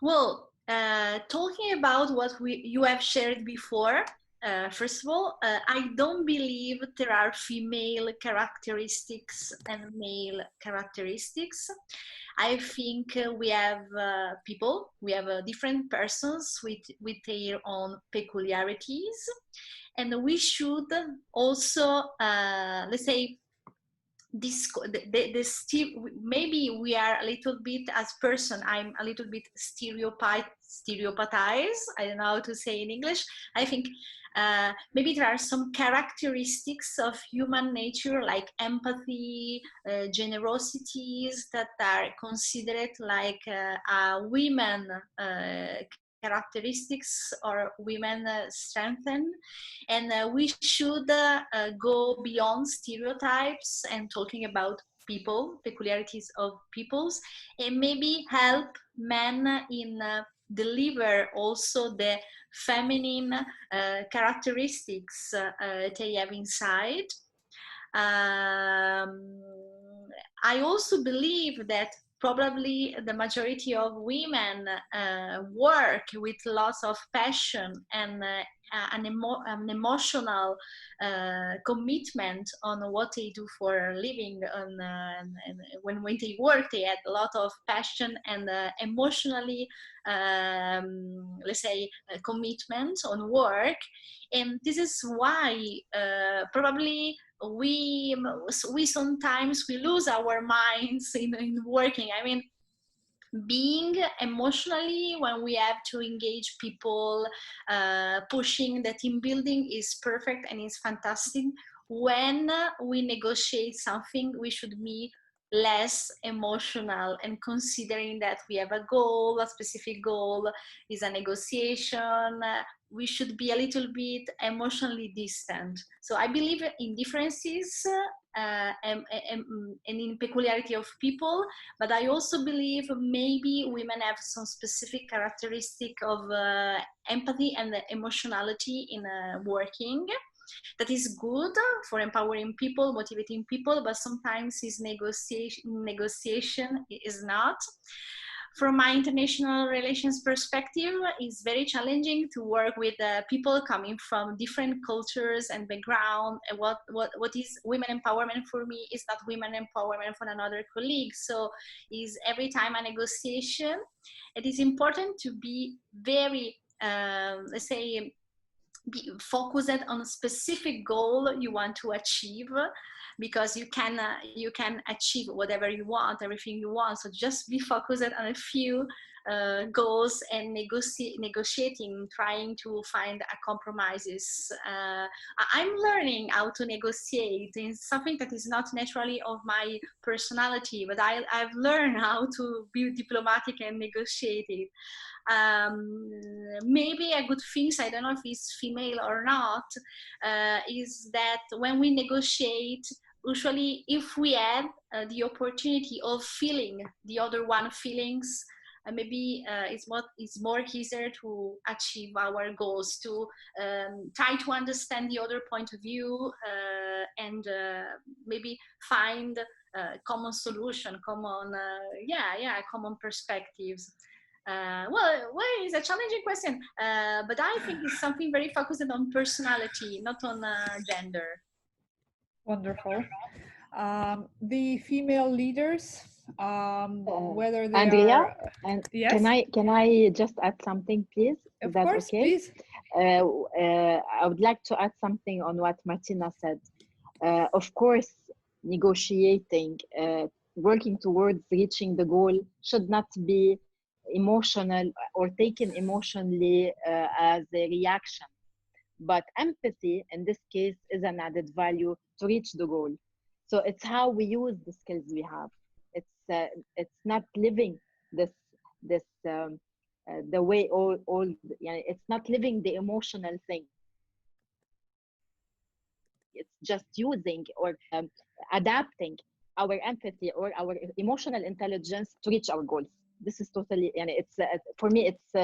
Well, talking about what you have shared before, first of all, I don't believe there are female characteristics and male characteristics. I think we have people, we have different persons with their own peculiarities, and we should also, let's say, maybe we are a little bit, as person, I'm a little bit stereotypized. I don't know how to say in English. I think maybe there are some characteristics of human nature, like empathy, generosities, that are considered like women characteristics or women strengthen, and we should go beyond stereotypes and talking about people, peculiarities of peoples, and maybe help men in deliver also the feminine characteristics they have inside. I also believe that probably the majority of women work with lots of passion and an emotional commitment on what they do for a living. And when they work, they had a lot of passion and emotionally, let's say, commitment on work. And this is why probably we sometimes we lose our minds in working. I mean, being emotionally, when we have to engage people, pushing the team building is perfect and is fantastic. When we negotiate something, we should be less emotional and considering that we have a goal, a specific goal is a negotiation. We should be a little bit emotionally distant. So I believe in differences and in peculiarity of people, but I also believe maybe women have some specific characteristic of empathy and emotionality in working. That is good for empowering people, motivating people, but sometimes his negotiation is not. From my international relations perspective, it's very challenging to work with people coming from different cultures and background. And what is women empowerment for me is not women empowerment for another colleague. So is every time a negotiation. It is important to be very, let's say, be focused on a specific goal you want to achieve, because you can achieve whatever you want, everything you want. So just be focused on a few goals and negotiating, trying to find a compromises. I'm learning how to negotiate. It's something that is not naturally of my personality, but I've learned how to be diplomatic and negotiate it. Maybe a good thing, I don't know if it's female or not, is that when we negotiate, usually if we have the opportunity of feeling the other one feelings, maybe it's more easier to achieve our goals, to try to understand the other point of view and maybe find common solution, common common perspectives. Well, it's a challenging question, but I think it's something very focused on personality, not on gender. Wonderful. The female leaders, whether they Andrea, are... and Yes? can I just add something, please? Is Of that course, okay? please. I would like to add something on what Martina said. Of course, negotiating, working towards reaching the goal should not be emotional or taken emotionally as a reaction. But empathy, in this case, is an added value to reach the goal. So it's how we use the skills we have. It's not living the way it's not living the emotional thing. It's just using or adapting our empathy or our emotional intelligence to reach our goals. This is totally, and it's for me, it's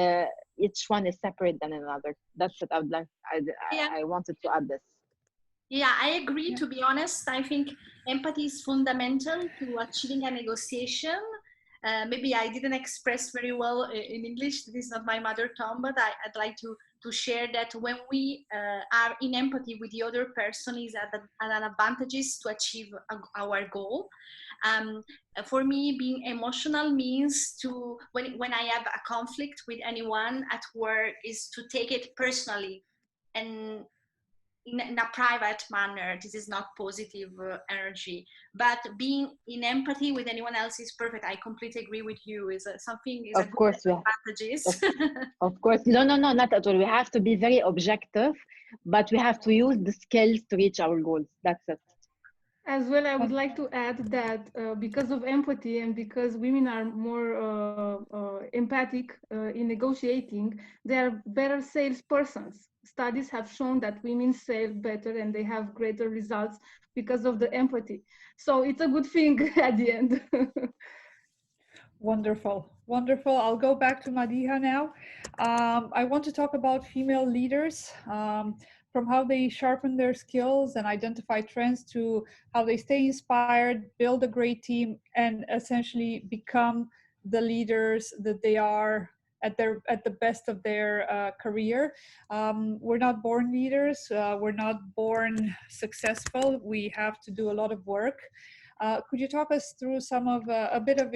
each one is separate than another. That's what I would like. I wanted to add this. Yeah, I agree. To be honest, I think empathy is fundamental to achieving a negotiation. Maybe I didn't express very well in English. This is not my mother tongue, but I'd like to share that when we are in empathy with the other person is an advantage to achieve our goal. For me, being emotional means to, when I have a conflict with anyone at work, is to take it personally and in a private manner. This is not positive energy, but being in empathy with anyone else is perfect. I completely agree with you. Is something is of course advantages. Of course, no, not at all. We have to be very objective, but we have to use the skills to reach our goals. That's it. As well, I would like to add that because of empathy and because women are more empathic in negotiating, they are better salespersons. Studies have shown that women sell better and they have greater results because of the empathy. So it's a good thing at the end. Wonderful, wonderful. I'll go back to Madiha now. I want to talk about female leaders, from how they sharpen their skills and identify trends to how they stay inspired, build a great team, and essentially become the leaders that they are at the best of their career. We're not born leaders. We're not born successful. We have to do a lot of work. Could you talk us through some of a bit of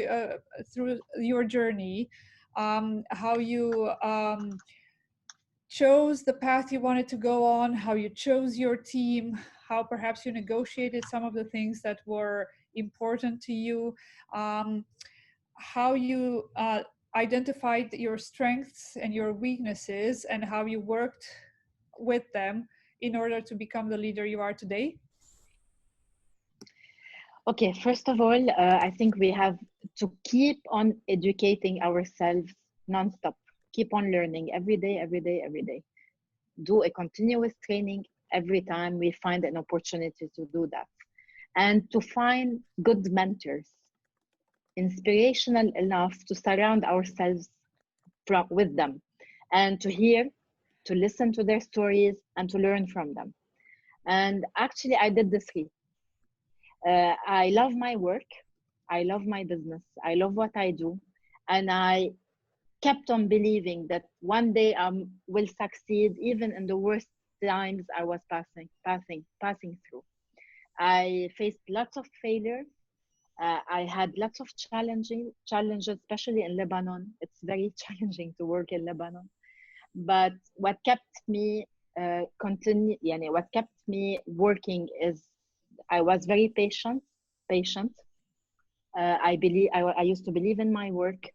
through your journey, how you chose the path you wanted to go on, how you chose your team, how perhaps you negotiated some of the things that were important to you, how you identified your strengths and your weaknesses, and how you worked with them in order to become the leader you are today? Okay, first of all, I think we have to keep on educating ourselves nonstop. Keep on learning every day, every day, every day. Do a continuous training every time we find an opportunity to do that. And to find good mentors, inspirational enough to surround ourselves with them, and to hear, to listen to their stories, and to learn from them. And actually, I did the three. I love my work, I love my business, I love what I do, and I kept on believing that one day I will succeed even in the worst times I was passing through. I faced lots of failure. I had lots of challenges, especially in Lebanon. It's very challenging to work in Lebanon. But what kept me what kept me working is I was very patient. I used to believe in my work.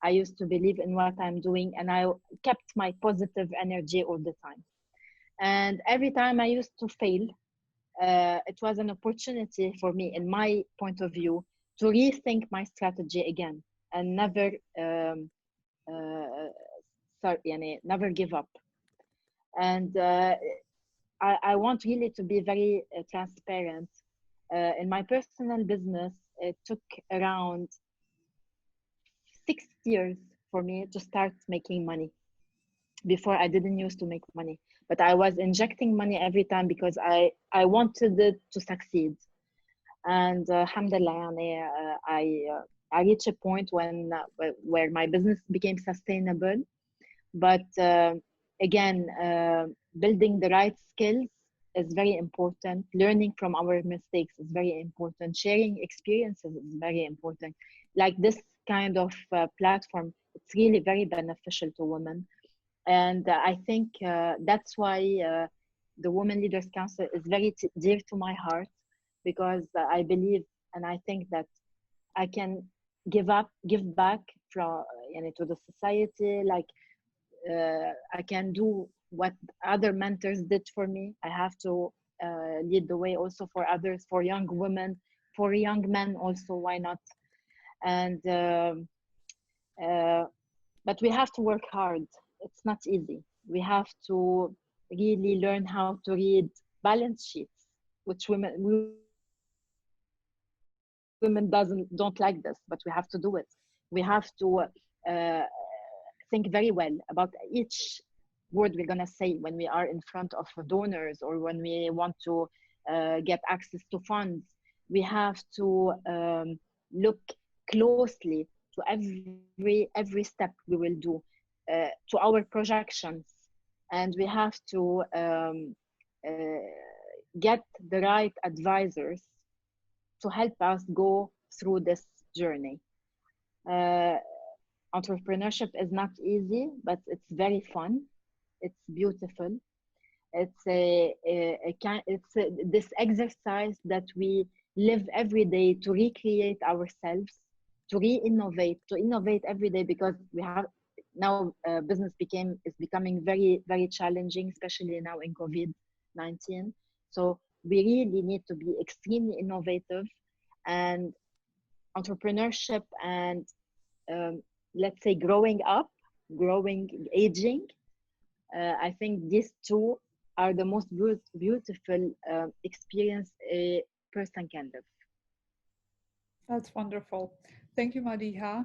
I used to believe in what I'm doing, and I kept my positive energy all the time. And every time I used to fail, it was an opportunity for me, in my point of view, to rethink my strategy again and never never give up. And I want really to be very transparent. In my personal business, it took around 6 years for me to start making money. Before, I didn't used to make money, but I was injecting money every time because I wanted it to succeed. And alhamdulillah, I reached a point where my business became sustainable. But again, building the right skills is very important. Learning from our mistakes is very important. Sharing experiences is very important. Like this kind of platform, it's really very beneficial to women. And I think that's why the Women Leaders Council is very dear to my heart, because I believe and I think that I can give back to the society. Like I can do what other mentors did for me. I have to lead the way also for others, for young women, for young men also. Why not? And but we have to work hard. It's not easy. We have to really learn how to read balance sheets, which women don't like this, but we have to do it. We have to think very well about each word we're going to say when we are in front of donors or when we want to get access to funds. We have to look closely to every step we will do, to our projections, and we have to get the right advisors to help us go through this journey. Entrepreneurship is not easy, but it's very fun. It's beautiful. It's this exercise that we live every day to recreate ourselves, to innovate every day, because we have now business is becoming very, very challenging, especially now in COVID-19. So we really need to be extremely innovative, and entrepreneurship and let's say growing up, aging. I think these two are the most beautiful experience a person can live. That's wonderful. Thank you, Madiha.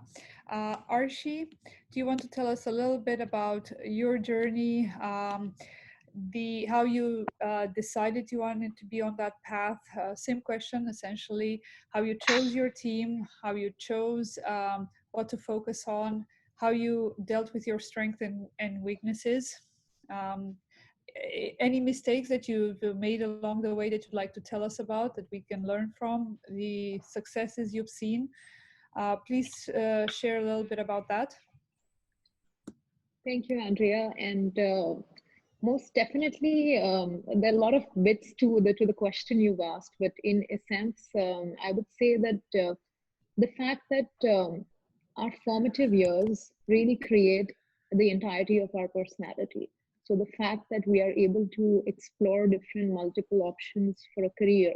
Arshi, do you want to tell us a little bit about your journey, how you decided you wanted to be on that path? Same question, essentially, how you chose your team, how you chose what to focus on, how you dealt with your strengths and weaknesses. Um, any mistakes that you've made along the way that you'd like to tell us about that we can learn from, the successes you've seen? Please share a little bit about that. Thank you, Andrea. And most definitely, there are a lot of bits to the question you've asked, but in a sense, I would say that the fact that our formative years really create the entirety of our personality. So the fact that we are able to explore different multiple options for a career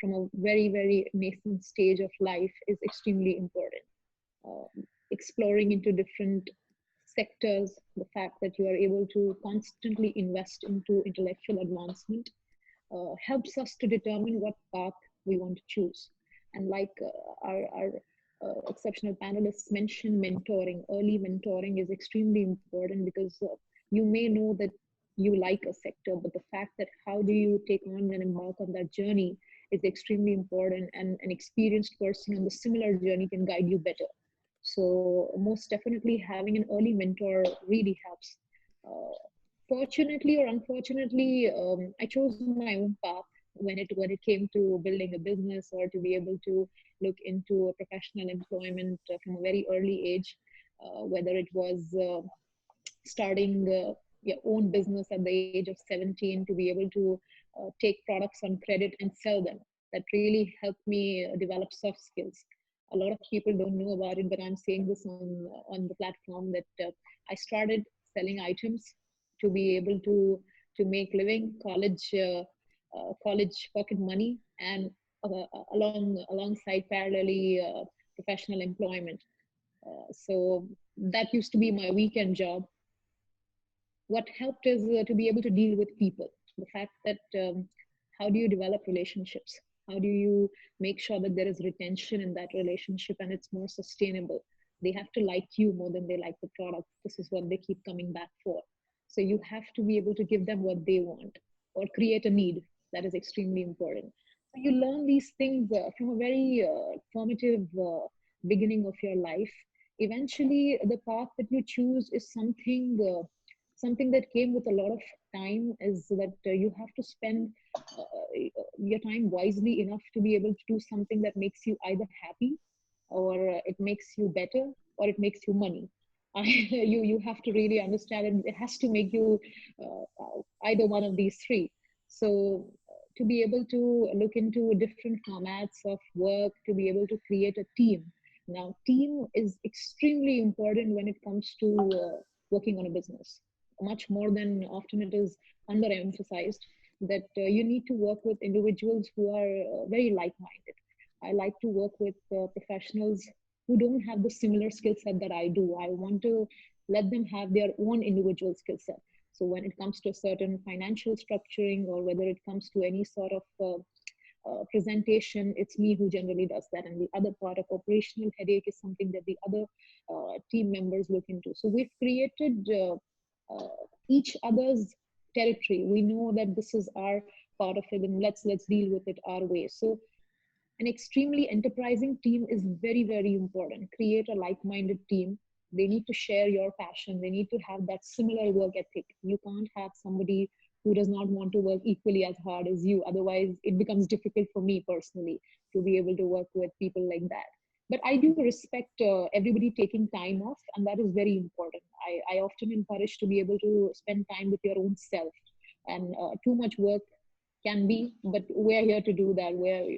from a very, very nascent stage of life is extremely important. Exploring into different sectors, the fact that you are able to constantly invest into intellectual advancement helps us to determine what path we want to choose. And like our exceptional panelists mentioned, mentoring, early mentoring is extremely important because you may know that you like a sector, but the fact that how do you take on and embark on that journey is extremely important, and an experienced person on the similar journey can guide you better. So most definitely having an early mentor really helps. Fortunately or unfortunately, I chose my own path when it came to building a business or to be able to look into a professional employment from a very early age, whether it was starting your own business at the age of 17 to be able to take products on credit and sell them. That really helped me develop soft skills. A lot of people don't know about it, but I'm saying this on the platform that I started selling items to be able to make living, college pocket money, and alongside parallelly professional employment. So that used to be my weekend job. What helped is to be able to deal with people. The fact that how do you develop relationships? How do you make sure that there is retention in that relationship and it's more sustainable? They have to like you more than they like the product. This is what they keep coming back for. So you have to be able to give them what they want or create a need. That is extremely important. So you learn these things from a very formative beginning of your life. Eventually, the path that you choose is something that came with a lot of time, is that you have to spend your time wisely enough to be able to do something that makes you either happy or it makes you better or it makes you money. You have to really understand it. It has to make you either one of these three. So to be able to look into different formats of work, to be able to create a team. Now, team is extremely important when it comes to working on a business, much more than often it is underemphasized, that you need to work with individuals who are very like-minded. I like to work with professionals who don't have the similar skill set that I do. I want to let them have their own individual skill set. So when it comes to a certain financial structuring, or whether it comes to any sort of presentation, it's me who generally does that. And the other part of operational headache is something that the other team members look into. So we've created each other's territory. We know that this is our part of it, and let's deal with it our way. So an extremely enterprising team is very, very important. Create a like-minded team. They need to share your passion. They need to have that similar work ethic. You can't have somebody who does not want to work equally as hard as you. Otherwise, it becomes difficult for me personally to be able to work with people like that. But I do respect everybody taking time off, and that is very important. I often encourage to be able to spend time with your own self. And too much work can be, but we're here to do that. We're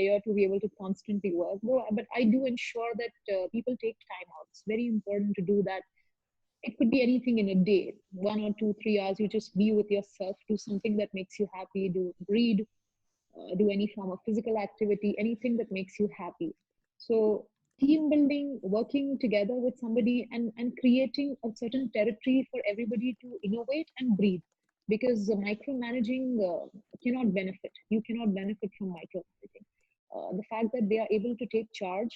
here to be able to constantly work. But I do ensure that people take time out. It's very important to do that. it could be anything in a day, 1 or 2, 3 hours. You just be with yourself, do something that makes you happy, read, do any form of physical activity, anything that makes you happy. So team building, working together with somebody, and creating a certain territory for everybody to innovate and breathe. Because micromanaging cannot benefit. You cannot benefit from micromanaging. The fact that they are able to take charge,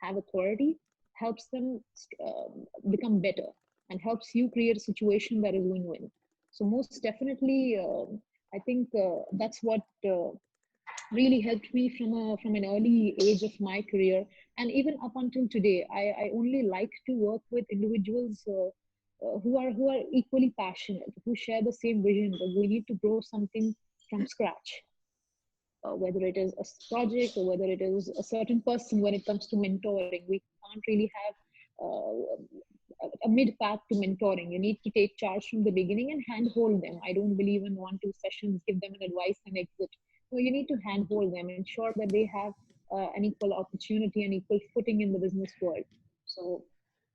have authority, helps them become better and helps you create a situation that is win-win. So most definitely, I think that's what really helped me from an early age of my career, and even up until today. I only like to work with individuals who are equally passionate, who share the same vision that we need to grow something from scratch, whether it is a project or whether it is a certain person. When it comes to mentoring, we can't really have a mid path to mentoring. You need to take charge from the beginning and handhold them. I don't believe in 1, 2 sessions, give them an advice and exit. So you need to handhold them, ensure that they have an equal opportunity and equal footing in the business world. So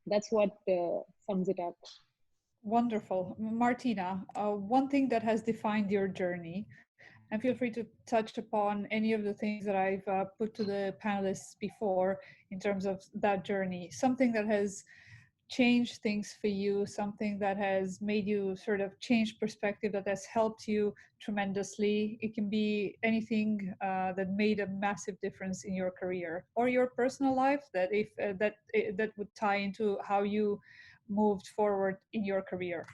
that's what sums it up. Wonderful. Martina, one thing that has defined your journey, and feel free to touch upon any of the things that I've put to the panelists before in terms of that journey, something that has changed things for you, something that has made you sort of change perspective, that has helped you tremendously. It can be anything that made a massive difference in your career or your personal life, that if that would tie into how you moved forward in your career.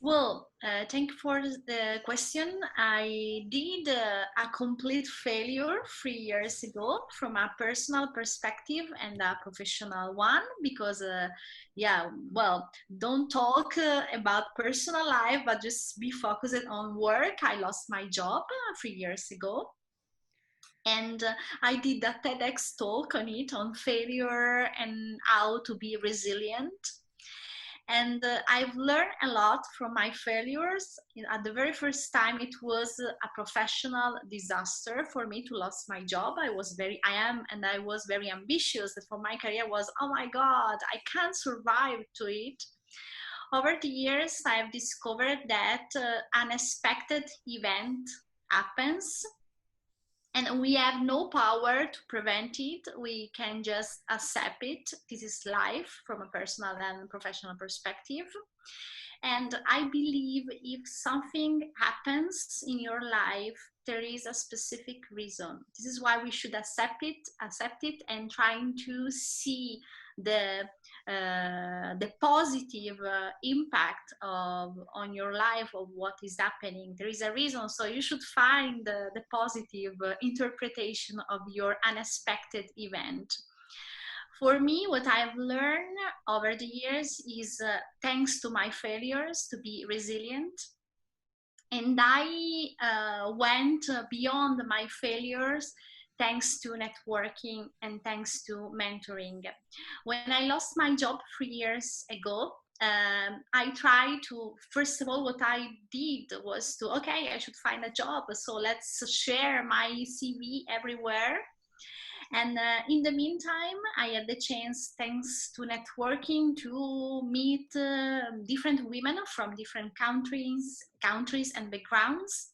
Well, thank you for the question. I did a complete failure 3 years ago from a personal perspective and a professional one, because, yeah, well, don't talk about personal life, but just be focused on work. I lost my job 3 years ago. And I did a TEDx talk on it, on failure and how to be resilient. And I've learned a lot from my failures. At the very first time, it was a professional disaster for me to lose my job. I was very ambitious. For my career was, oh my God, I can't survive to it. Over the years, I've discovered that unexpected event happens, and we have no power to prevent it. We can just accept it. This is life from a personal and professional perspective. And I believe if something happens in your life, there is a specific reason. This is why we should accept it, and trying to see the positive impact on your life of what is happening. There is a reason, so you should find the positive interpretation of your unexpected event. For me, what I've learned over the years is, thanks to my failures, to be resilient. And I went beyond my failures thanks to networking and thanks to mentoring. When I lost my job 3 years ago, I tried to, first of all, what I did was to, okay, I should find a job. So let's share my CV everywhere. And in the meantime, I had the chance, thanks to networking, to meet different women from different countries and backgrounds.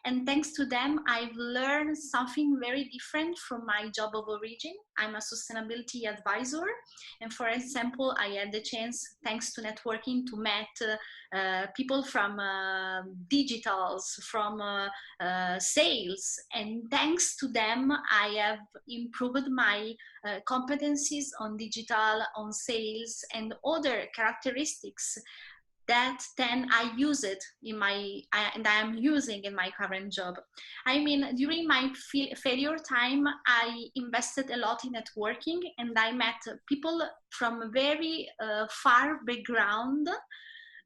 And thanks to them, I've learned something very different from my job of origin. I'm a sustainability advisor. And for example, I had the chance, thanks to networking, to meet people from digitals, from sales. And thanks to them, I have improved my competencies on digital, on sales, and other characteristics that then I use it and I am using in my current job. I mean, during my failure time, I invested a lot in networking, and I met people from very far background.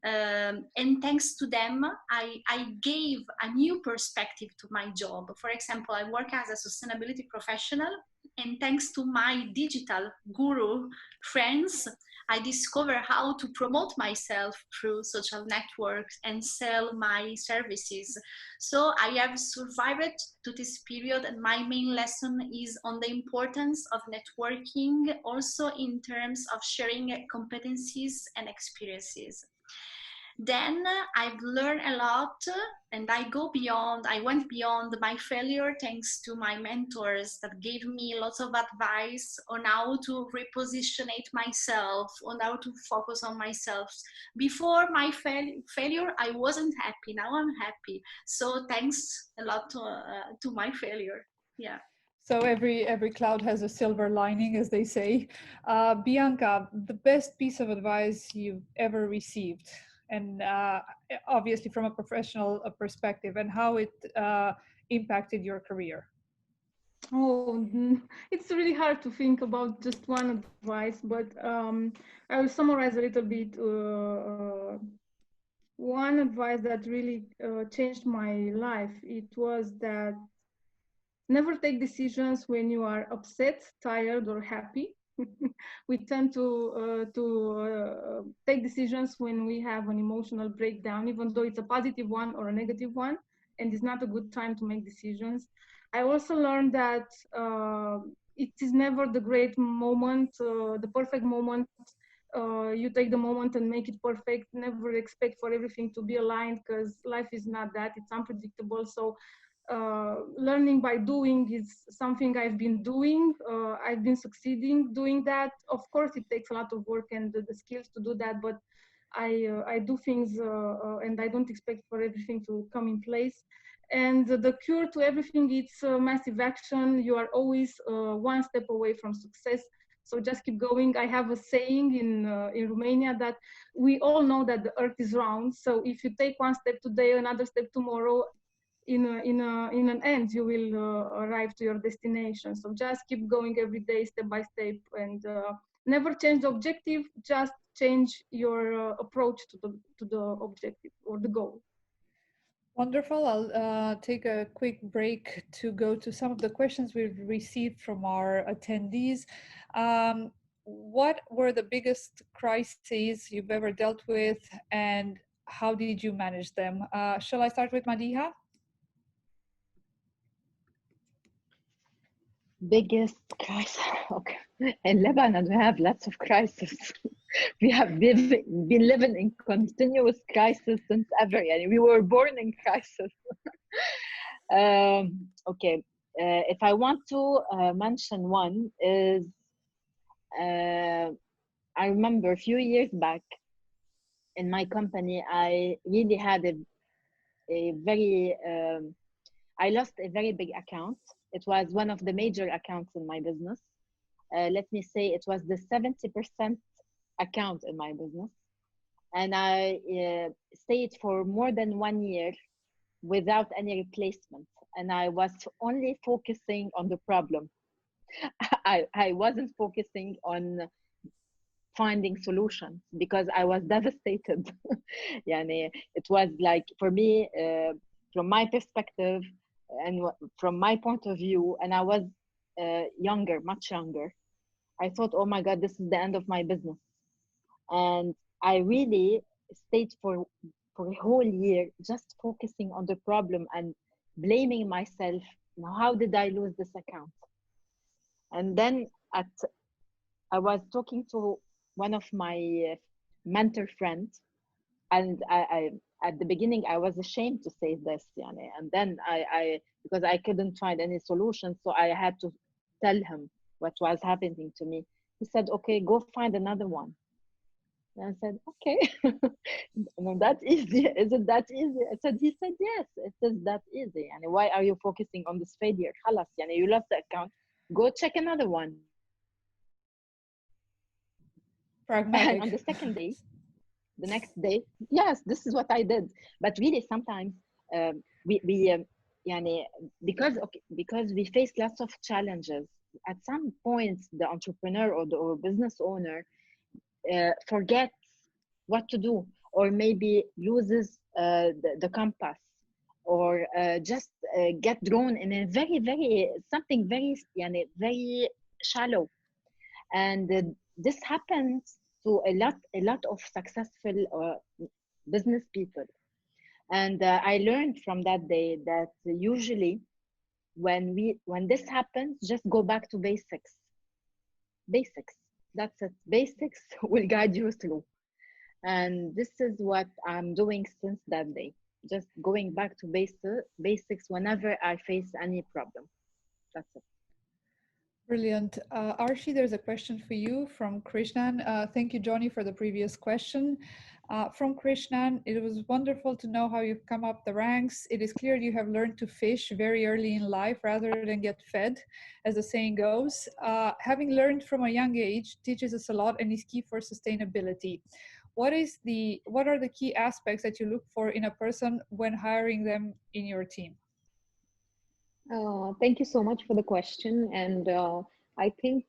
And thanks to them, I gave a new perspective to my job. For example, I work as a sustainability professional, and thanks to my digital guru friends, I discovered how to promote myself through social networks and sell my services. So I have survived to this period, and my main lesson is on the importance of networking, also in terms of sharing competencies and experiences. Then I've learned a lot, and I went beyond my failure thanks to my mentors that gave me lots of advice on how to repositionate myself, on how to focus on myself. Before my failure, I wasn't happy. Now I'm happy. So thanks a lot to my failure. Yeah. So every cloud has a silver lining, as they say. Bianca, the best piece of advice you've ever received, and obviously from a professional perspective, and how it impacted your career. Oh, it's really hard to think about just one advice, but I will summarize a little bit. One advice that really changed my life, it was that never take decisions when you are upset, tired, or happy. We tend to take decisions when we have an emotional breakdown, even though it's a positive one or a negative one, and it's not a good time to make decisions. I also learned that it is never the great moment, the perfect moment. You take the moment and make it perfect. Never expect for everything to be aligned, because life is not that. It's unpredictable. So learning by doing is something I've been doing. I've been succeeding doing that. Of course, it takes a lot of work and the skills to do that, but I do things and I don't expect for everything to come in place. And the cure to everything is massive action. You are always one step away from success. So just keep going. I have a saying in Romania that we all know that the earth is round. So if you take one step today, another step tomorrow, in an end, you will arrive to your destination. So just keep going every day, step by step, and never change the objective. Just change your approach to the objective or the goal. Wonderful. I'll take a quick break to go to some of the questions we've received from our attendees. What were the biggest crises you've ever dealt with, and how did you manage them? Shall I start with Madiha? Biggest crisis. Okay. In Lebanon, we have lots of crises. We have been living in continuous crisis since ever. Yani we were born in crisis. Okay. If I want to mention one is, I remember a few years back in my company, I really had a very, I lost a very big account. It was one of the major accounts in my business. Let me say it was the 70% account in my business. And I stayed for more than 1 year without any replacement. And I was only focusing on the problem. I wasn't focusing on finding solutions because I was devastated. Yani, it was like, for me, from my perspective and from my point of view, and I was younger, much younger, I thought, oh my God, this is the end of my business. And I really stayed for a whole year just focusing on the problem and blaming myself. Now, how did I lose this account? And then I was talking to one of my mentor friends, and I at the beginning I was ashamed to say this, yani. And then I because I couldn't find any solution, so I had to tell him what was happening to me. He said, okay, go find another one. And I said, okay. No, that's easy. Is it that easy? He said, yes, it is that easy. And why are you focusing on this failure? Khalas, yani, you lost the account. Go check another one. Pragmatic. And on the second day, the next day, yes, this is what I did. But really, sometimes yani, because we face lots of challenges. At some points, the entrepreneur or business owner forgets what to do, or maybe loses the compass, or just get drawn in a something very, yani, very shallow. And this happens to a lot of successful business people. And I learned from that day that usually when this happens, just go back to basics. Basics. That's it. Basics will guide you through. And this is what I'm doing since that day. Just going back to basics whenever I face any problem. That's it. Brilliant. Arshi, there's a question for you from Krishnan. Thank you, Johnny, for the previous question. From Krishnan, it was wonderful to know how you've come up the ranks. It is clear you have learned to fish very early in life rather than get fed, as the saying goes. Having learned from a young age teaches us a lot and is key for sustainability. What are the key aspects that you look for in a person when hiring them in your team? Thank you so much for the question. And I think,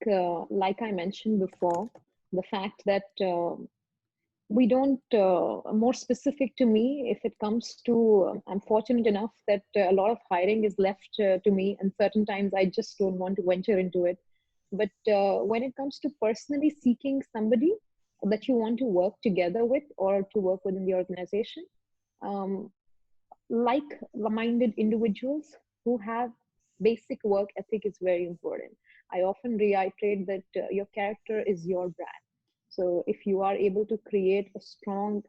like I mentioned before, the fact that we don't, more specific to me, if it comes to, I'm fortunate enough that a lot of hiring is left to me, and certain times I just don't want to venture into it. But when it comes to personally seeking somebody that you want to work together with or to work within the organization, like-minded individuals who have basic work ethic is very important. I often reiterate that your character is your brand. So if you are able to create a strong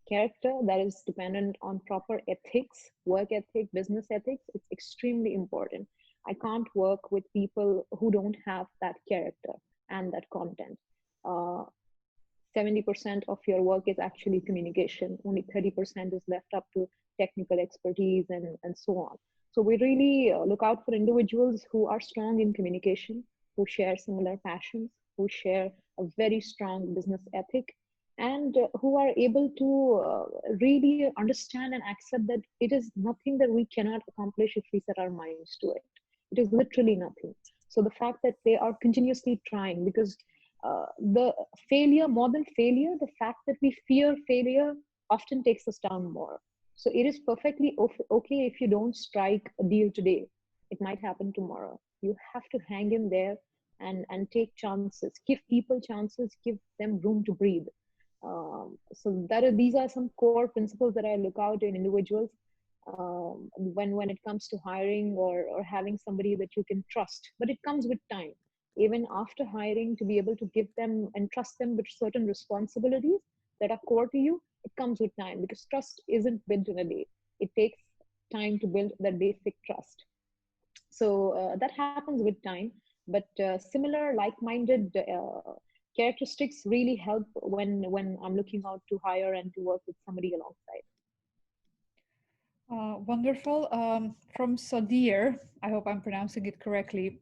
character that is dependent on proper ethics, work ethic, business ethics, it's extremely important. I can't work with people who don't have that character and that content. 70% of your work is actually communication. Only 30% is left up to technical expertise and so on. So we really look out for individuals who are strong in communication, who share similar passions, who share a very strong business ethic, and who are able to really understand and accept that it is nothing that we cannot accomplish if we set our minds to it. It is literally nothing. So the fact that they are continuously trying, because the failure, more than failure, the fact that we fear failure often takes us down more. So it is perfectly okay if you don't strike a deal today. It might happen tomorrow. You have to hang in there and take chances, give people chances, give them room to breathe. So these are some core principles that I look out in individuals when it comes to hiring or having somebody that you can trust. But it comes with time. Even after hiring, to be able to give them and trust them with certain responsibilities that are core to you, it comes with time, because trust isn't built in a day. It takes time to build that basic trust. So that happens with time. But similar like-minded characteristics really help when I'm looking out to hire and to work with somebody alongside. Wonderful. From Sadir, I hope I'm pronouncing it correctly.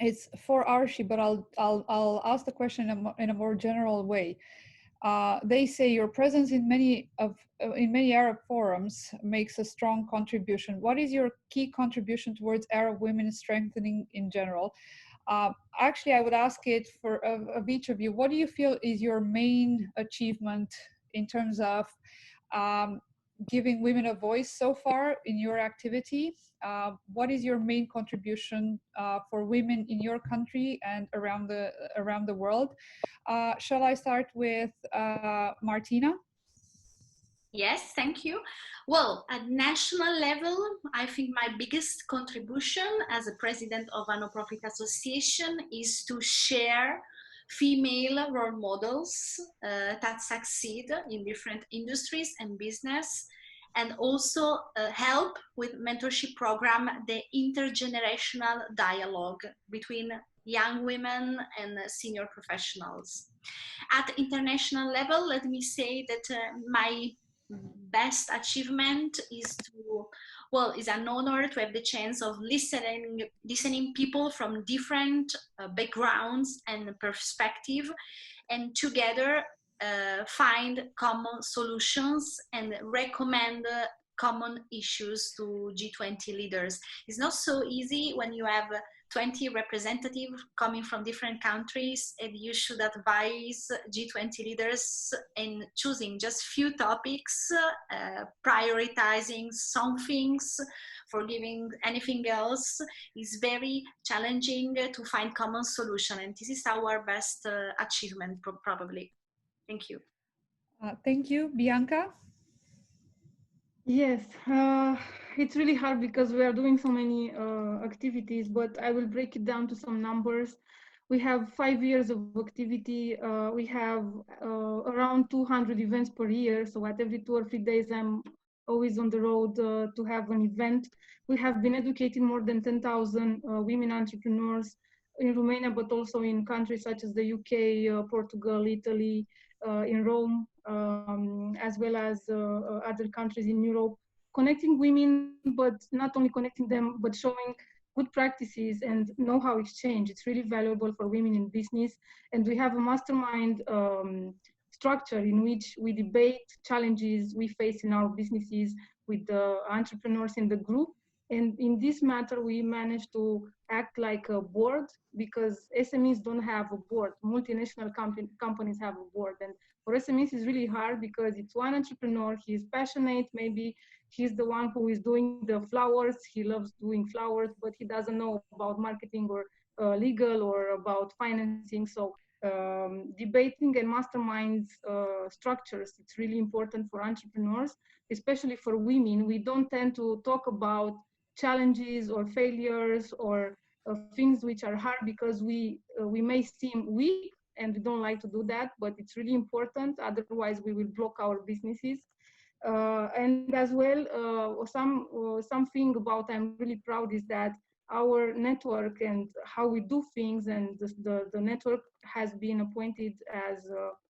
It's for Arshi, but I'll ask the question in a more general way. They say your presence in many Arab forums makes a strong contribution. What is your key contribution towards Arab women strengthening in general? Actually, I would ask it of each of you. What do you feel is your main achievement in terms of giving women a voice so far in your activity? What is your main contribution for women in your country and around the world? Shall I start with Martina? Yes, thank you. Well, at national level, I think my biggest contribution as a president of a non-profit association is to share female role models that succeed in different industries and business, and also help with mentorship program, the intergenerational dialogue between young women and senior professionals. At international level, let me say that my best achievement is an honor to have the chance of listening people from different backgrounds and perspective, and together find common solutions and recommend common issues to G20 leaders. It's not so easy when you have 20 representatives coming from different countries, and you should advise G20 leaders in choosing just few topics, prioritizing some things, forgiving anything else is very challenging to find common solution, and this is our best achievement probably. Thank you. Thank you, Bianca. Yes, it's really hard because we are doing so many activities, but I will break it down to some numbers. We have 5 years of activity. We have around 200 events per year. So at every 2 or 3 days, I'm always on the road to have an event. We have been educating more than 10,000 women entrepreneurs in Romania, but also in countries such as the UK, Portugal, Italy, in Rome, as well as other countries in Europe, connecting women, but not only connecting them, but showing good practices and know-how exchange. It's really valuable for women in business. And we have a mastermind structure in which we debate challenges we face in our businesses with the entrepreneurs in the group. And in this matter, we managed to act like a board because SMEs don't have a board. Multinational companies have a board. And for SMEs, it's really hard because it's one entrepreneur, he's passionate, maybe he's the one who is doing the flowers, he loves doing flowers, but he doesn't know about marketing or legal or about financing. So debating and masterminds structures, it's really important for entrepreneurs, especially for women. We don't tend to talk about challenges or failures or things which are hard because we may seem weak and we don't like to do that, but it's really important. Otherwise, we will block our businesses. And as well, something about I'm really proud is that our network and how we do things, and the network has been appointed as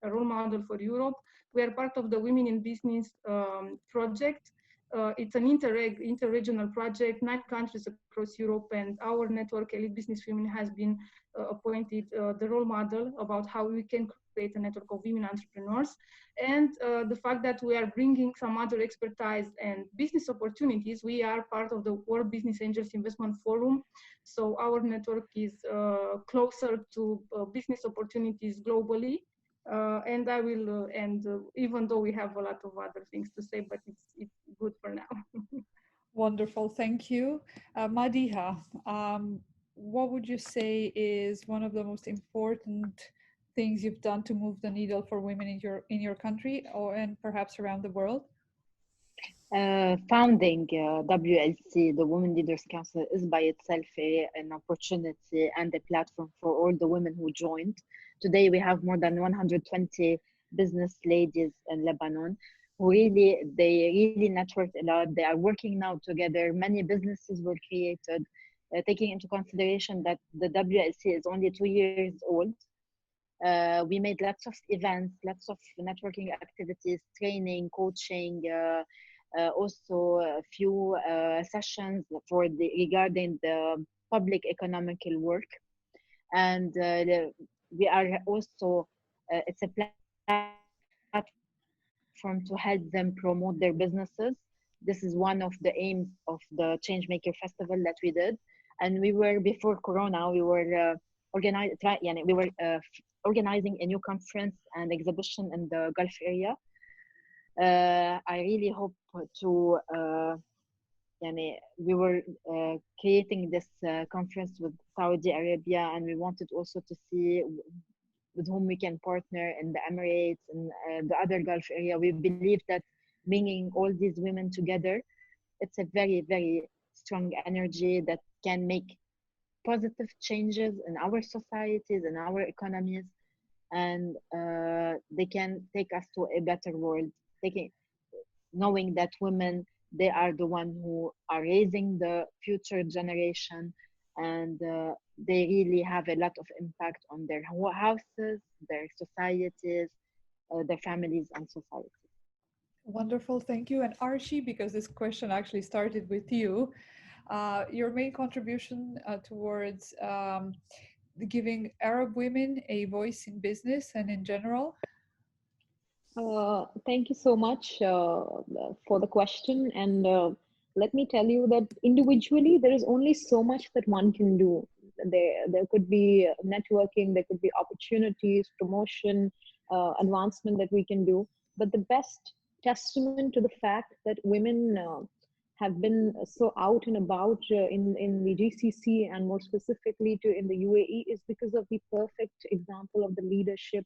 a role model for Europe. We are part of the Women in Business project. It's an interregional project, 9 countries across Europe, and our network, Elite Business Women, has been appointed the role model about how we can create a network of women entrepreneurs. And the fact that we are bringing some other expertise and business opportunities, we are part of the World Business Angels Investment Forum. So our network is closer to business opportunities globally. And I will end, even though we have a lot of other things to say, but it's good for now. Wonderful, thank you. Madiha, what would you say is one of the most important things you've done to move the needle for women in your country and perhaps around the world? Founding WLC, the Women Leaders Council, is by itself an opportunity and a platform for all the women who joined. Today, we have more than 120 business ladies in Lebanon who they really networked a lot. They are working now together. Many businesses were created, taking into consideration that the WLC is only 2 years old. We made lots of events, lots of networking activities, training, coaching, also a few sessions regarding the public economical work. And we are also, it's a platform to help them promote their businesses. This is one of the aims of the Changemaker Festival that we did. And we were, before Corona, we were organizing a new conference and exhibition in the Gulf area. I really hope to, we were creating this conference with Saudi Arabia, and we wanted also to see with whom we can partner in the Emirates and the other Gulf area. We believe that bringing all these women together, it's a very, very strong energy that can make positive changes in our societies and our economies, and they can take us to a better world, knowing that women, they are the one who are raising the future generation, and they really have a lot of impact on their houses, their societies, their families and societies. Wonderful, thank you. And Archie, because this question actually started with you, your main contribution towards giving Arab women a voice in business and in general? Thank you so much for the question. And let me tell you that individually, there is only so much that one can do. there could be networking, there could be opportunities, promotion, advancement that we can do. But the best testament to the fact that women have been so out and about in the GCC, and more specifically in the UAE, is because of the perfect example of the leadership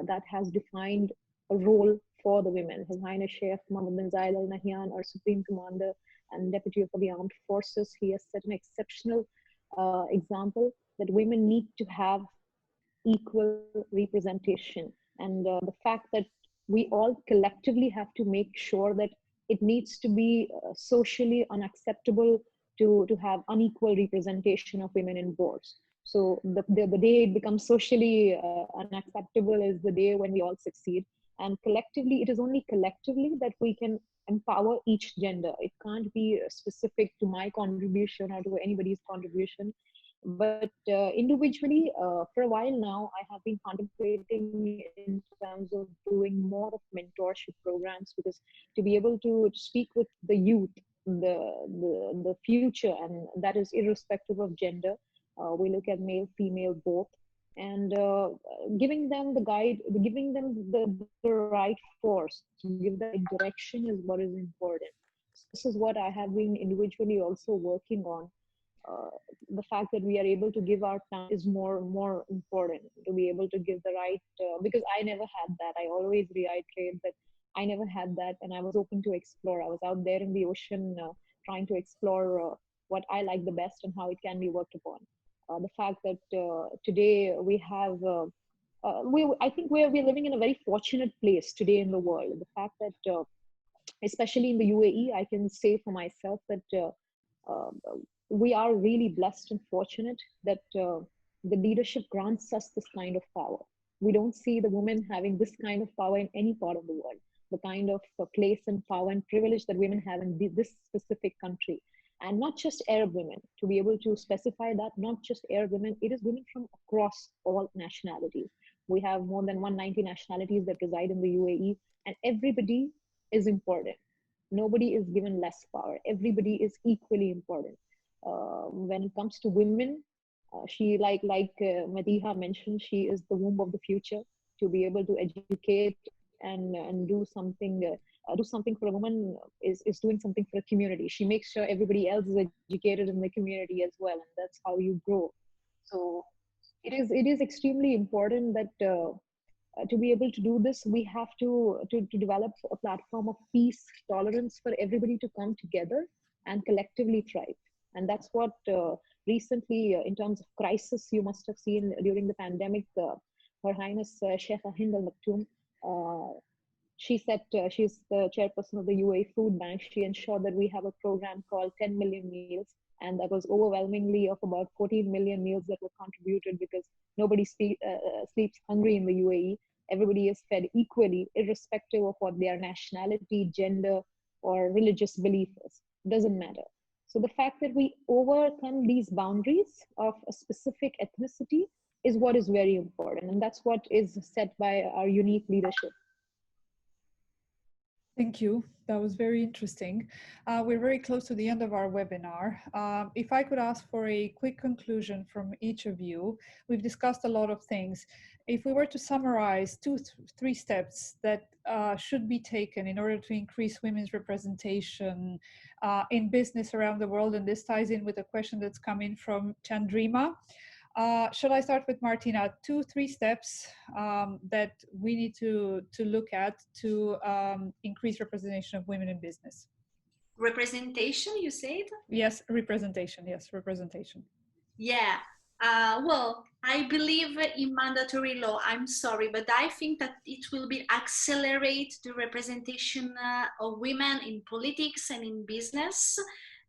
that has defined a role for the women. His Highness Sheikh Mohammed bin Zayed Al Nahyan, our Supreme Commander and Deputy of the Armed Forces, he has set an exceptional example that women need to have equal representation. And the fact that we all collectively have to make sure that it needs to be socially unacceptable to have unequal representation of women in boards. So the day it becomes socially unacceptable is the day when we all succeed. And collectively, it is only collectively that we can empower each gender. It can't be specific to my contribution or to anybody's contribution. But individually, for a while now, I have been contemplating in terms of doing more of mentorship programs, because to be able to speak with the youth, the future, and that is irrespective of gender. We look at male, female, both, and giving them the guide, giving them the right force, to give the right direction is what is important. So this is what I have been individually also working on. The fact that we are able to give our time is more important, to be able to give the right, because I never had that. I always reiterate that I never had that, and I was open to explore. I was out there in the ocean trying to explore what I like the best and how it can be worked upon. The fact that today we have I think we're living in a very fortunate place today in the world. The fact that especially in the UAE, I can say for myself that uh, we are really blessed and fortunate that the leadership grants us this kind of power. We don't see the women having this kind of power in any part of the world, the kind of place and power and privilege that women have in this specific country. And not just Arab women, to be able to specify that, not just Arab women, it is women from across all nationalities. We have more than 190 nationalities that reside in the UAE, and everybody is important. Nobody is given less power. Everybody is equally important. When it comes to women, she like Madiha mentioned, she is the womb of the future. To be able to educate and do something for a woman is doing something for a community. She makes sure everybody else is educated in the community as well, and that's how you grow. So it is extremely important that to be able to do this, we have to develop a platform of peace, tolerance for everybody to come together and collectively thrive. And that's what recently, in terms of crisis, you must have seen during the pandemic, Her Highness Sheikha Hind Al Maktoum, she said she's the chairperson of the UAE Food Bank. She ensured that we have a program called 10 million meals, and that was overwhelmingly of about 14 million meals that were contributed, because nobody sleeps hungry in the UAE. Everybody is fed equally, irrespective of what their nationality, gender, or religious belief is. Doesn't matter. So the fact that we overcome these boundaries of a specific ethnicity is what is very important, and that's what is set by our unique leadership. Thank you. That was very interesting. We're very close to the end of our webinar. If I could ask for a quick conclusion from each of you, we've discussed a lot of things. If we were to summarize three steps that should be taken in order to increase women's representation in business around the world, and this ties in with a question that's come in from Chandrima. Should I start with Martina? 2-3 steps that we need to look at to increase representation of women in business. Representation, you said? Yes, representation. Yes, representation. Yeah. Well, I believe in mandatory law. I'm sorry, but I think that it will be accelerate the representation of women in politics and in business.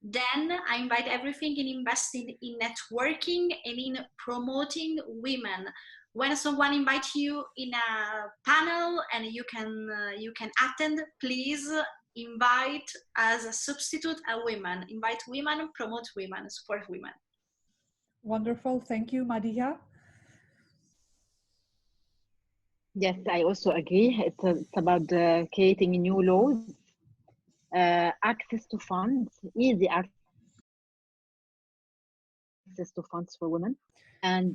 Then I invite everything in investing in networking and in promoting women. When someone invites you in a panel and you can attend, please invite as a substitute a woman. Invite women, promote women, support women. Wonderful. Thank you, Madiha. Yes, I also agree. It's about creating new laws, access to funds, easy access access to funds for women, and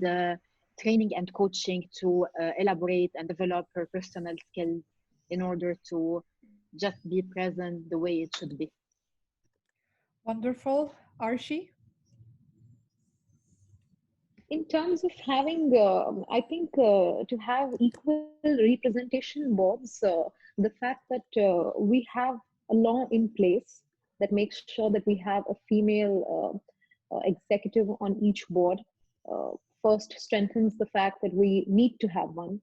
training and coaching to elaborate and develop her personal skills in order to just be present the way it should be. Wonderful. Arshi? In terms of having, I think to have equal representation boards, the fact that we have a law in place that makes sure that we have a female executive on each board, uh, first strengthens the fact that we need to have one.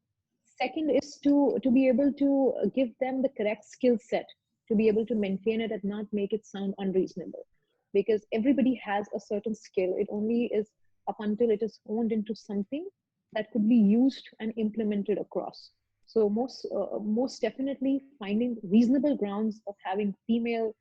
Second is to be able to give them the correct skill set to be able to maintain it and not make it sound unreasonable, because everybody has a certain skill. It only is up until it is honed into something that could be used and implemented across. So most definitely finding reasonable grounds of having female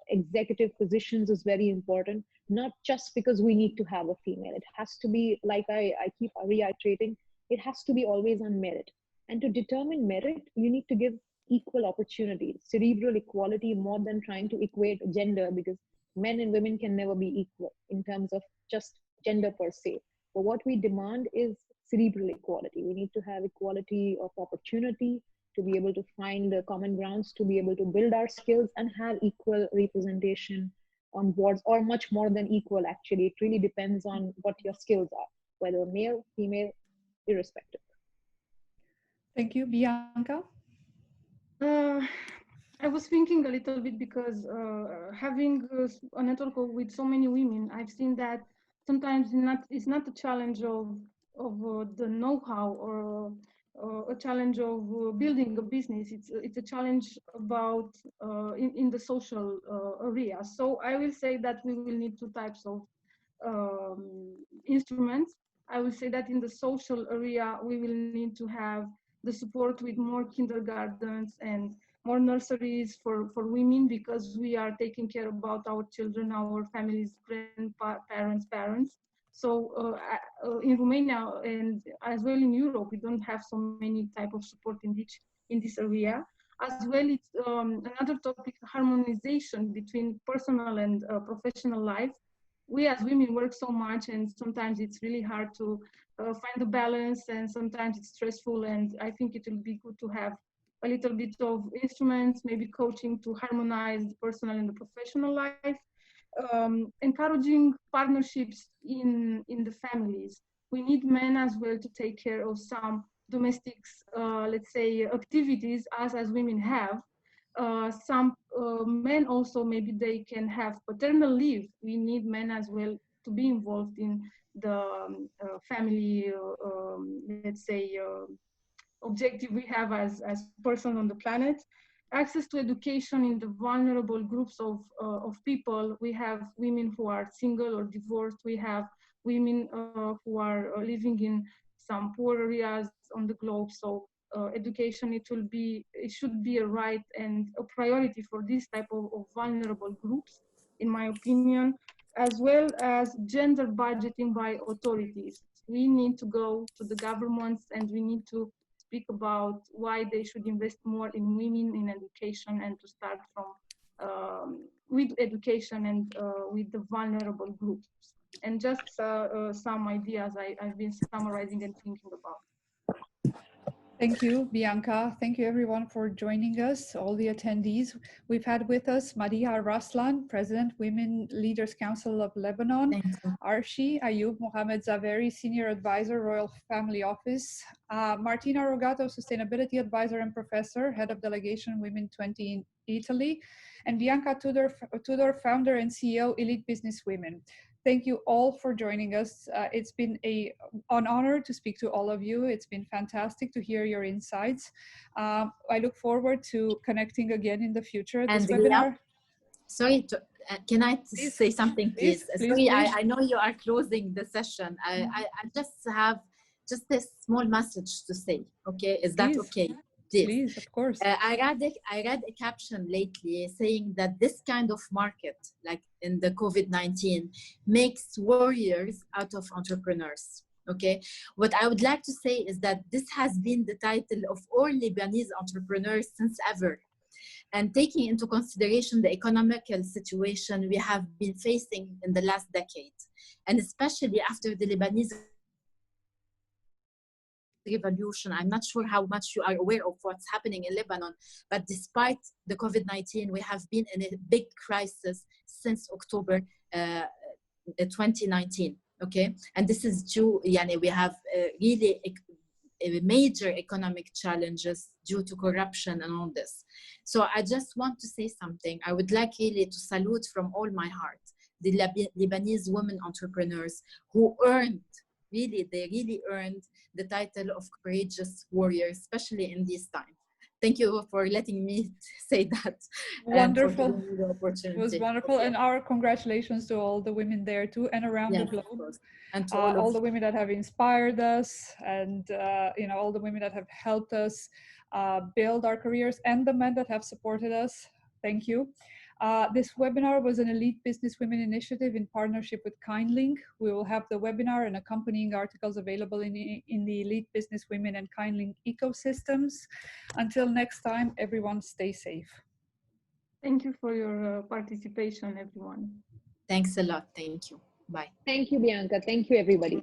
executive positions is very important, not just because we need to have a female. It has to be, like I keep reiterating, it has to be always on merit. And to determine merit, you need to give equal opportunity, cerebral equality, more than trying to equate gender, because men and women can never be equal in terms of just gender per se. But what we demand is cerebral equality. We need to have equality of opportunity to be able to find common grounds, to be able to build our skills and have equal representation on boards, or much more than equal, actually. It really depends on what your skills are, whether male, female, irrespective. Thank you. Bianca? I was thinking a little bit because having a network with so many women, I've seen that sometimes it's not a challenge of the know-how or a challenge of building a business. It's a challenge about in the social area. So I will say that we will need two types of instruments. I will say that in the social area, we will need to have the support with more kindergartens and more nurseries for women, because we are taking care about our children, our families, grandparents, parents. So in Romania and as well in Europe, we don't have so many type of support in this area. As well, it's another topic, harmonization between personal and professional life. We as women work so much, and sometimes it's really hard to find the balance, and sometimes it's stressful. And I think it will be good to have a little bit of instruments, maybe coaching to harmonize the personal and the professional life, encouraging partnerships in the families. We need men as well to take care of some domestics, let's say, activities as women have. Some men also, maybe they can have paternal leave. We need men as well to be involved in the family, let's say, objective we have as person on the planet. Access to education in the vulnerable groups of people. We have women who are single or divorced. We have women who are living in some poor areas on the globe. So education, it should be a right and a priority for this type of vulnerable groups, in my opinion, as well as gender budgeting by authorities. We need to go to the governments and we need to speak about why they should invest more in women in education, and to start from with education and with the vulnerable groups. And just some ideas I've been summarizing and thinking about. Thank you, Bianca. Thank you, everyone, for joining us, all the attendees. We've had with us Maria Raslan, President, Women Leaders Council of Lebanon, Arshi Ayub Mohamed Zaveri, Senior Advisor, Royal Family Office, Martina Rogato, Sustainability Advisor and Professor, Head of Delegation Women 20 in Italy, and Bianca Tudor, Founder and CEO, Elite Business Women. Thank you all for joining us. It's been an honor to speak to all of you. It's been fantastic to hear your insights. I look forward to connecting again in the future. This webinar. Sorry, can I say something, please? Sorry, I know you are closing the session. I just have a small message to say. Okay, is that okay? Please, of course. I read a caption lately saying that this kind of market, like in the COVID-19, makes warriors out of entrepreneurs. Okay, what I would like to say is that this has been the title of all Lebanese entrepreneurs since ever. and taking into consideration the economical situation we have been facing in the last decade, and especially after the Lebanese revolution. I'm not sure how much you are aware of what's happening in Lebanon, but despite the COVID-19, we have been in a big crisis since October 2019. Okay, and this is due, we have really major economic challenges due to corruption and all this. So I just want to say something. I would like really to salute from all my heart the Lebanese women entrepreneurs who earned, they really earned the title of courageous warriors, especially in this time. Thank you for letting me say that. Wonderful. And for giving me the opportunity. It was wonderful. And our congratulations to all the women there too, and around the globe. And to all the women that have inspired us, and all the women that have helped us build our careers, and the men that have supported us. Thank you. This webinar was an Elite Business Women initiative in partnership with KindLink. We will have the webinar and accompanying articles available in the Elite Business Women and KindLink ecosystems. Until next time, everyone stay safe. Thank you for your participation, everyone. Thanks a lot. Thank you. Bye. Thank you, Bianca. Thank you, everybody.